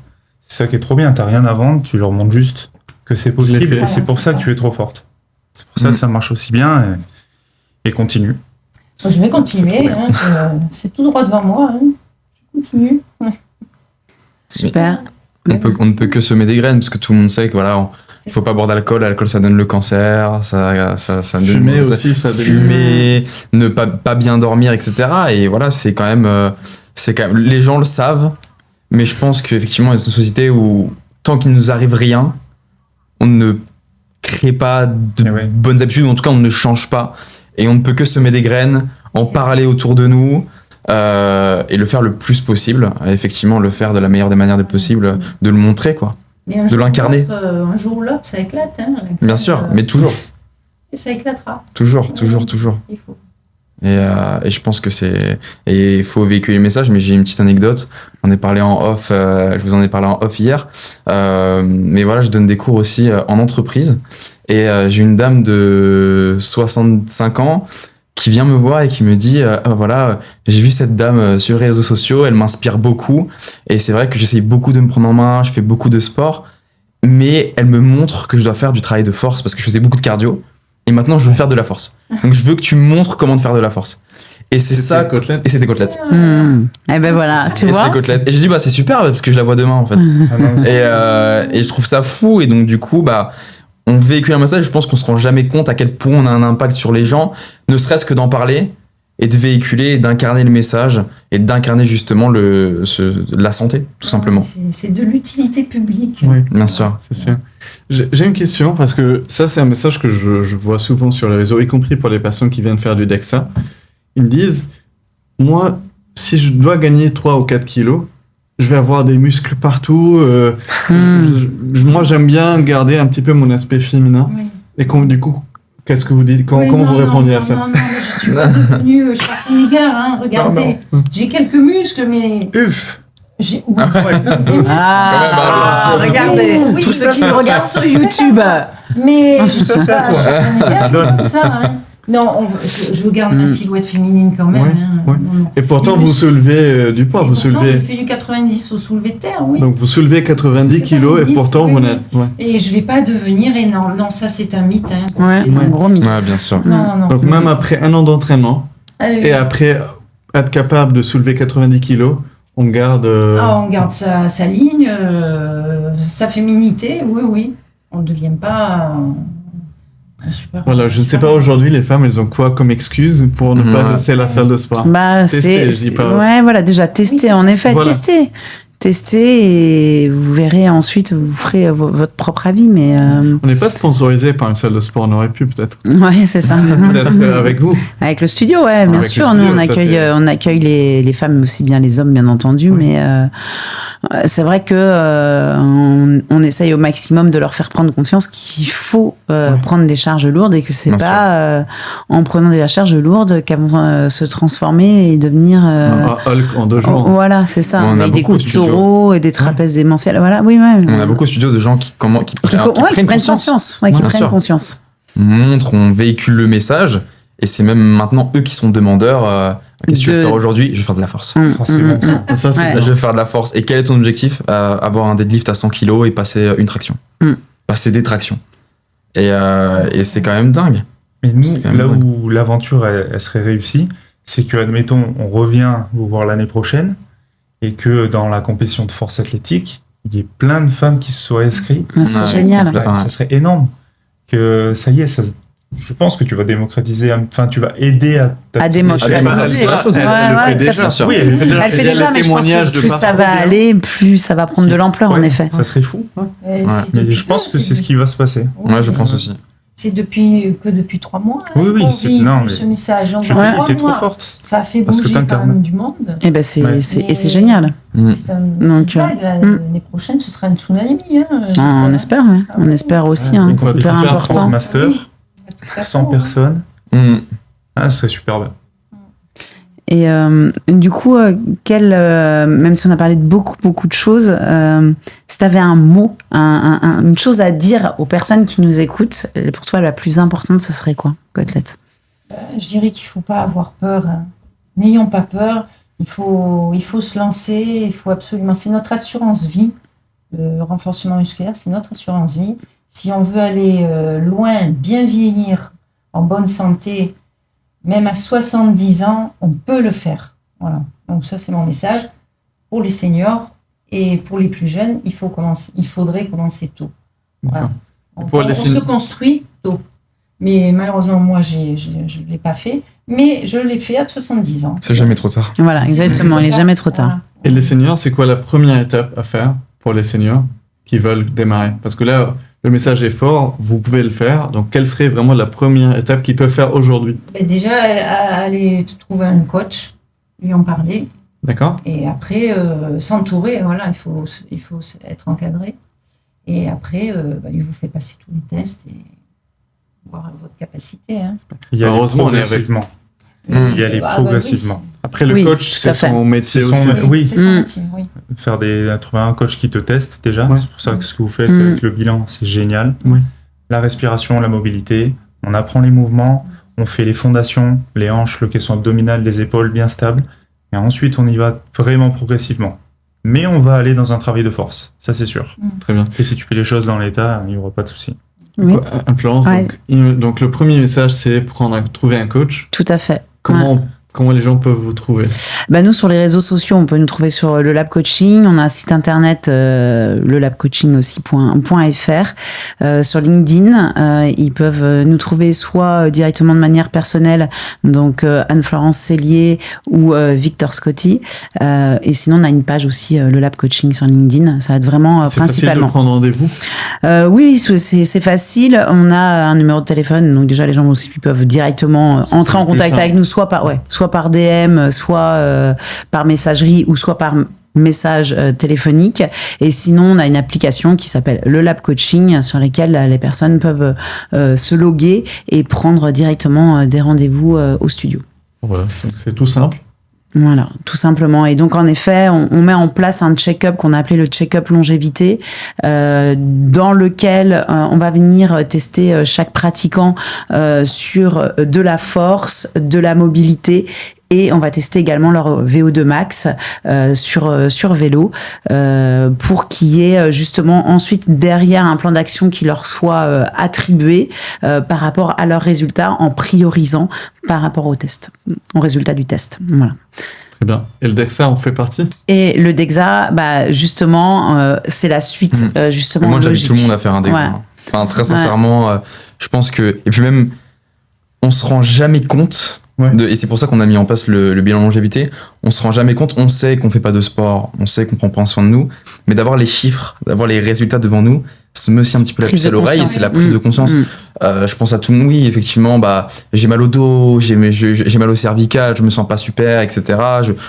C'est ça qui est trop bien. T'as rien à vendre, tu leur montres juste que c'est l'ai possible. fait. Et c'est pour Voilà, ça c'est que ça. tu es trop forte. C'est pour ça Mm. que ça marche aussi bien. Et continue. je vais C'est continuer. trop bien. Hein, c'est tout droit devant moi. Hein. Je continue. Super. On ne peut que semer des graines parce que tout le monde sait que voilà, il faut pas boire d'alcool. L'alcool, ça donne le cancer. Ça Fumer donne, aussi, ça donne. fumer, ne pas bien dormir, etc. Et voilà, c'est quand même, les gens le savent, mais je pense qu'effectivement, il y a une société où tant qu'il nous arrive rien, on ne crée pas de Eh ouais. bonnes habitudes, ou en tout cas, on ne change pas. Et on ne peut que semer des graines, en parler autour de nous. Et le faire le plus possible, effectivement le faire de la meilleure des manières possibles, de le montrer quoi. Mais un De jour ou l'incarner. l'autre, un jour ou l'autre, ça éclate. Hein, Bien sûr, mais toujours, Et ça éclatera. toujours. Il faut. Et je pense que et il faut véhiculer le message. Mais j'ai une petite anecdote, j'en ai parlé en off, je vous en ai parlé en off hier, mais voilà, je donne des cours aussi en entreprise, et j'ai une dame de 65 ans qui vient me voir et qui me dit voilà, j'ai vu cette dame sur les réseaux sociaux, elle m'inspire beaucoup, et c'est vrai que j'essaye beaucoup de me prendre en main, je fais beaucoup de sport, mais elle me montre que je dois faire du travail de force parce que je faisais beaucoup de cardio, et maintenant je veux faire de la force. Donc je veux que tu me montres comment faire de la force. Et c'est ça, Côtelette. et c'était côtelette. Eh ben voilà, tu Et vois. c'était côtelette. Et j'ai dit bah c'est super parce que je la vois demain en fait. Ah non, Et je trouve ça fou, et donc du coup bah on véhicule un message, je pense qu'on se rend jamais compte à quel point on a un impact sur les gens, ne serait-ce que d'en parler et de véhiculer et d'incarner le message et d'incarner justement la santé tout simplement. C'est de l'utilité publique. Oui. Bien sûr. C'est sûr. J'ai une question parce que ça, c'est un message que je vois souvent sur les réseaux, y compris pour les personnes qui viennent faire du DEXA. Ils me disent, moi, si je dois gagner 3 ou 4 kilos, je vais avoir des muscles partout. Moi, j'aime bien garder un petit peu mon aspect féminin. Oui. Et du coup, qu'est-ce que vous dites Oui, comment non, vous répondiez non, à ça non, mais je suis pas devenue Schwarzenegger, hein, regardez. Non. J'ai quelques muscles, mais Uf. j'ai des muscles. Ah, Ouais, regardez, Oui, tous oui, ceux qui oui. nous regardent sur YouTube. Mais je Ça, suis c'est à pas toi. Schwarzenegger comme ça. Hein. Non, je garde ma silhouette féminine quand même. Oui, hein. oui. Non, non. Et pourtant, Et vous puis- soulevez du poids. Et Vous pourtant, soulevez. je fais du 90 au soulevé de terre, oui. Donc, vous soulevez 90 kilos et 90, pourtant, oui, vous oui. n'êtes. Ouais. Et je vais pas devenir énorme. Non, ça c'est un mythe. Hein, qu'on Ouais, fait. un gros mythe. Ouais, bien sûr. Non, non, non. Donc, même après 1 an d'entraînement et Ah, après être capable de soulever 90 kilos, on garde. on garde sa ligne, sa féminité, oui, oui. On ne devient pas un super. Voilà, je ne sais pas aujourd'hui, les femmes, elles ont quoi comme excuse pour ne pas Ouais. laisser la salle de sport. Bah, Tester, je dis pas. ouais, voilà, déjà tester, en effet, Voilà. tester, et vous verrez ensuite, vous ferez votre propre avis, mais On n'est pas sponsorisé par une salle de sport, on aurait pu peut-être. ouais, c'est ça. Peut-être avec vous. Avec le studio, ouais, bien Avec sûr. le Nous, studio, ça, c'est- on accueille les femmes, mais aussi bien les hommes, bien entendu. Oui. Mais c'est vrai que on essaye au maximum de leur faire prendre conscience qu'il faut prendre des charges lourdes, et que c'est Bien pas en prenant des charges lourdes qu'elles vont se transformer et devenir. Hulk en 2 jours. Voilà, c'est ça. On a Avec des beaucoup coups de de studios. taureau et des trapèzes démentiels. Voilà, oui, ouais. On a beaucoup de studios de gens qui Qui prennent conscience. Ouais, qui Bien prennent sûr. conscience. On montre, on véhicule le message, et c'est même maintenant eux qui sont demandeurs. Qu'est-ce que tu veux De- faire aujourd'hui? Je vais faire de la force. forcément. Ça, c'est Ouais. bien. Je vais faire de la force. Et quel est ton objectif? Avoir un deadlift à 100 kg et passer une traction. Mm. Passer des tractions. Et c'est quand même dingue. Mais nous, C'est quand même là dingue. où l'aventure elle serait réussie, c'est que, admettons, on revient vous voir l'année prochaine, et que dans la compétition de force athlétique, il y ait plein de femmes qui se soient inscrites. Ah, c'est Ouais. génial. Ouais. Ça serait énorme. Que ça y est, Je pense que tu vas démocratiser, enfin, tu vas aider à démocratiser. Elle le fait déjà. Bien sûr. Oui, elle le fait déjà. Elle fait déjà, mais je pense témoignage que de plus ça parcours va bien. aller, plus ça va prendre de l'ampleur, en Ouais, effet. Ça serait fou. Et Ouais. c'est Mais depuis je pense quand que c'est ce qui va se passer. Ouais, je pense aussi. C'est depuis 3 mois. Oui, oui, qu'on c'est- véhicule non, mais ce message. Donc, Tu en Ouais. 3 t'es trop mois, forte. ça a fait Parce que bouger quand t'internes. même du monde. Et ben c'est Ouais. génial. Mm. C'est un Donc, petit vague, là. mm. L'année prochaine, ce sera un tsunami. On espère, ouais. Ah On ouais. espère aussi, Ouais, hein, donc on va c'est peut-être hyper faire important. Master, 100 personnes. Ah, ce serait superbe. Et du coup, même si on a parlé de beaucoup de choses, si tu avais un mot, une chose à dire aux personnes qui nous écoutent, pour toi la plus importante, ce serait quoi, Côtelette? Je dirais qu'il ne faut pas avoir peur. Hein. N'ayons pas peur. Il faut se lancer. Il faut absolument. C'est notre assurance vie. Le renforcement musculaire, c'est notre assurance vie. Si on veut aller loin, bien vieillir, en bonne santé, même à 70 ans, on peut le faire. Voilà. Donc ça, c'est mon message. Pour les seniors et pour les plus jeunes, il faudrait commencer tôt. Voilà. Pour les On se construit tôt. Mais malheureusement, moi, je ne l'ai pas fait. Mais je l'ai fait à 70 ans. C'est jamais trop tard. Voilà, exactement, il n'est jamais trop tard. Voilà. Et les seniors, c'est quoi la première étape à faire pour les seniors qui veulent démarrer? Parce que là, le message est fort, vous pouvez le faire. Donc, quelle serait vraiment la première étape qu'ils peuvent faire aujourd'hui? Ben déjà, aller trouver un coach, lui en parler. D'accord? Et après, s'entourer. Voilà, il faut être encadré. Et après, il vous fait passer tous les tests et voir votre capacité. Hein. Il y a Heureusement, on est progressivement. Mm. Il y a les Ah, progressivement. Après, le Oui, coach, tout c'est à fait. son métier C'est son- aussi. Oui. C'est son Mm. métier, oui. Trouver un coach qui te teste déjà. Ouais. C'est pour ça que ce que vous faites Mm. avec le bilan, c'est génial. Oui. La respiration, la mobilité, on apprend les mouvements, on fait les fondations, les hanches, le caisson abdominal, les épaules bien stables. Et ensuite, on y va vraiment progressivement. Mais on va aller dans un travail de force, ça c'est sûr. Très bien. Et si tu fais les choses dans l'état, il n'y aura pas de souci. Oui, Influence. Ouais. Donc, le premier message, c'est trouver un coach. tout à fait. Ouais. Comment les gens peuvent vous trouver? Bah nous, sur les réseaux sociaux, on peut nous trouver sur le Lab Coaching. On a un site internet, le labcoaching aussi.fr. Sur LinkedIn, ils peuvent nous trouver soit directement de manière personnelle, donc Anne-Florence Cellier ou Victor Scotty. Et sinon, on a une page aussi, le Lab Coaching sur LinkedIn. Ça va être vraiment C'est facile de principalement. prendre rendez-vous. Oui, c'est facile. On a un numéro de téléphone, donc déjà les gens aussi peuvent directement entrer en plus contact simple. avec nous, soit par DM, soit par messagerie ou soit par message téléphonique. Et sinon, on a une application qui s'appelle le Lab Coaching sur laquelle les personnes peuvent se loguer et prendre directement des rendez-vous au studio. Voilà, donc c'est tout simple. Voilà, tout simplement. Et donc, en effet, on met en place un check-up qu'on a appelé le check-up longévité, dans lequel on va venir tester chaque pratiquant sur de la force, de la mobilité. Et on va tester également leur VO2 max sur vélo pour qu'il y ait justement ensuite derrière un plan d'action qui leur soit attribué par rapport à leurs résultats en priorisant par rapport au test, au résultat du test. Voilà. Très bien. Et le DEXA en fait partie? Et le DEXA, bah justement, c'est la suite justement Moi, j'invite logique. tout le monde à faire un DEXA. Ouais. Enfin, très sincèrement, je pense que. Et puis même, on se rend jamais compte. Ouais. Et c'est pour ça qu'on a mis en place le bilan longévité. On se rend jamais compte. On sait qu'on fait pas de sport. On sait qu'on prend pas soin de nous. Mais d'avoir les chiffres, d'avoir les résultats devant nous, ça me aussi un petit peu la Prise puce à de l'oreille. Et conscience. c'est la prise de conscience. Je pense à tout. Oui, effectivement, bah, j'ai mal au dos, j'ai mal au cervical, je me sens pas super, etc.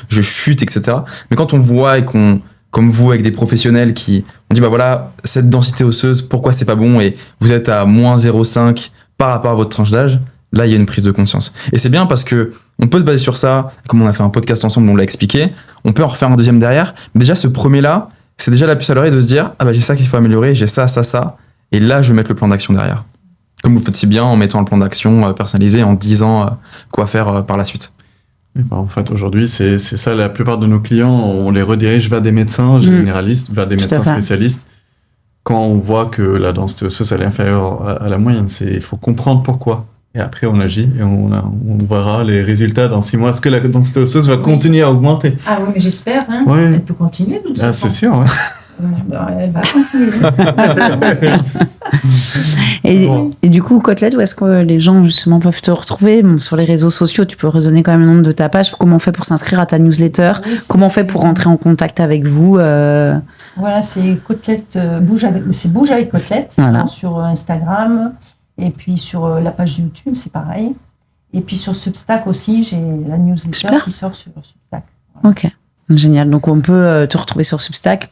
Je chute, etc. Mais quand on voit et qu'on, comme vous, avec des professionnels qui, on dit, bah voilà, cette densité osseuse, pourquoi c'est pas bon et vous êtes à moins 0,5 par rapport à votre tranche d'âge, là, il y a une prise de conscience. Et c'est bien parce que on peut se baser sur ça, comme on a fait un podcast ensemble, on l'a expliqué, on peut en refaire un deuxième derrière. Mais déjà, ce premier-là, c'est déjà la puce à l'oreille de se dire, ah bah j'ai ça qu'il faut améliorer, j'ai ça, et là, je vais mettre le plan d'action derrière. Comme vous le faites si bien en mettant le plan d'action personnalisé, en disant quoi faire par la suite. Et ben, en fait, aujourd'hui, c'est ça. La plupart de nos clients, on les redirige vers des médecins généralistes, vers des Tout à médecins fait. spécialistes. Quand on voit que la densité osseuse elle est inférieure à la moyenne, il faut comprendre pourquoi. Et après, on agit et on verra les résultats dans 6 mois. Est-ce que la densité osseuse va continuer à augmenter? Ah oui, mais j'espère. Hein. Ouais. Elle peut continuer de toute Ah, façon. c'est sûr, ouais. Elle va continuer. Et du coup, Côtelette, où est-ce que les gens justement peuvent te retrouver? Bon, sur les réseaux sociaux, tu peux redonner quand même le nom de ta page. Comment on fait pour s'inscrire à ta newsletter? Oui, Comment on fait pour rentrer en contact avec vous? Voilà, c'est Côtelette, Bouge avec Côtelette, Voilà. sur Instagram, et puis sur la page YouTube, c'est pareil. Et puis sur Substack aussi, j'ai la newsletter Super. qui sort sur Substack. Ok, génial. Donc on peut te retrouver sur Substack.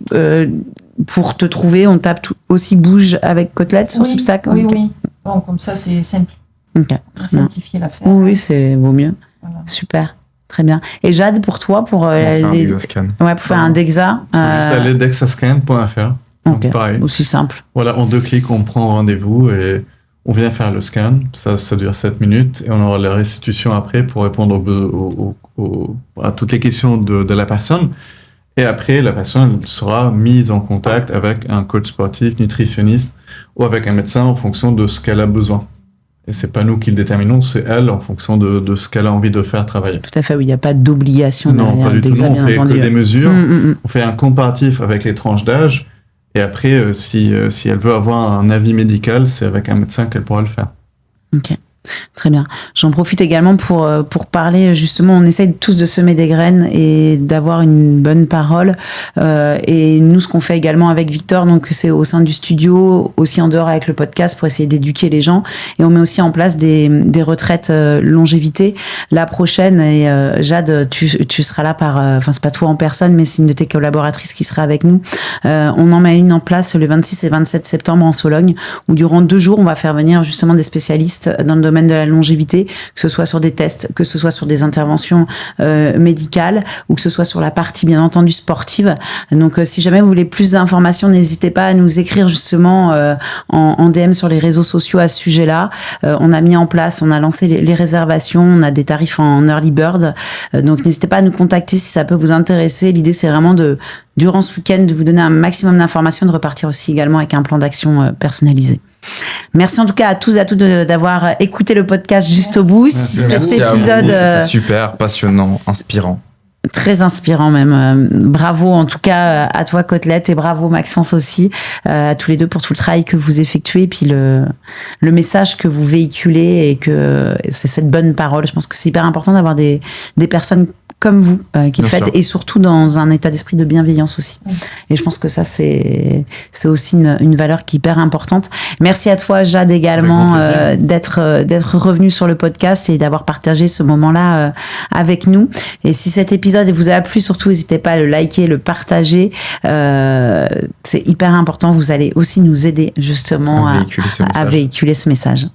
Pour te trouver, on tape aussi Bouge avec Côtelette sur Oui, Substack. Oui, Ok. oui. Bon, comme ça, c'est simple. Ok, On va très bien. simplifier l'affaire. Oui, c'est vaut mieux. Voilà. Super, très bien. Et Jade, pour toi, pour On va faire un les... Dexascan. Ouais, pour faire un DEXA. Faut juste aller dexascan.fr. Donc, Ok, pareil. aussi simple. Voilà, en 2 clics, on prend rendez-vous et on vient faire le scan. Ça dure 7 minutes et on aura la restitution après pour répondre à toutes les questions de la personne. Et après, la personne elle sera mise en contact avec un coach sportif, nutritionniste ou avec un médecin en fonction de ce qu'elle a besoin. Et c'est pas nous qui le déterminons, c'est elle en fonction de ce qu'elle a envie de faire travailler. Tout à fait, oui, il n'y a pas d'obligation Non, derrière pas du le tout. DEXA, Non, on bien fait entendu. que des mesures. Mm. On fait un comparatif avec les tranches d'âge. Et après, si elle veut avoir un avis médical, c'est avec un médecin qu'elle pourra le faire. Ok, très bien. J'en profite également pour parler, justement, on essaye tous de semer des graines et d'avoir une bonne parole. Et nous, ce qu'on fait également avec Victor, donc c'est au sein du studio, aussi en dehors avec le podcast, pour essayer d'éduquer les gens. Et on met aussi en place des retraites longévité. La prochaine, et Jade, tu seras là enfin c'est pas toi en personne, mais c'est une de tes collaboratrices qui sera avec nous. On en met une en place le 26 et 27 septembre en Sologne, où durant 2 jours, on va faire venir justement des spécialistes dans le domaine de la longévité, que ce soit sur des tests, que ce soit sur des interventions médicales, ou que ce soit sur la partie bien entendu sportive. Donc si jamais vous voulez plus d'informations, n'hésitez pas à nous écrire justement en DM sur les réseaux sociaux à ce sujet-là. On a mis en place, on a lancé les réservations, on a des tarifs en early bird, donc n'hésitez pas à nous contacter si ça peut vous intéresser. L'idée c'est vraiment durant ce week-end de vous donner un maximum d'informations, de repartir aussi également avec un plan d'action personnalisé. Merci en tout cas à tous et à toutes d'avoir écouté le podcast juste au bout. Si cet Merci à vous, épisode c'était super, passionnant, inspirant. très inspirant même. Bravo en tout cas à toi Côtelette et bravo Maxence aussi, à tous les deux pour tout le travail que vous effectuez et puis le message que vous véhiculez et que c'est cette bonne parole. Je pense que c'est hyper important d'avoir des personnes comme vous qui le Bien faites sûr. et surtout dans un état d'esprit de bienveillance aussi. Et je pense que ça c'est aussi une valeur qui est hyper importante. Merci à toi Jade également Avec grand d'être revenu sur le podcast et d'avoir partagé ce moment-là avec nous. Et si cet épisode vous a plu, surtout n'hésitez pas à le liker, le partager. C'est hyper important. Vous allez aussi nous aider justement À véhiculer ce à message. véhiculer ce message.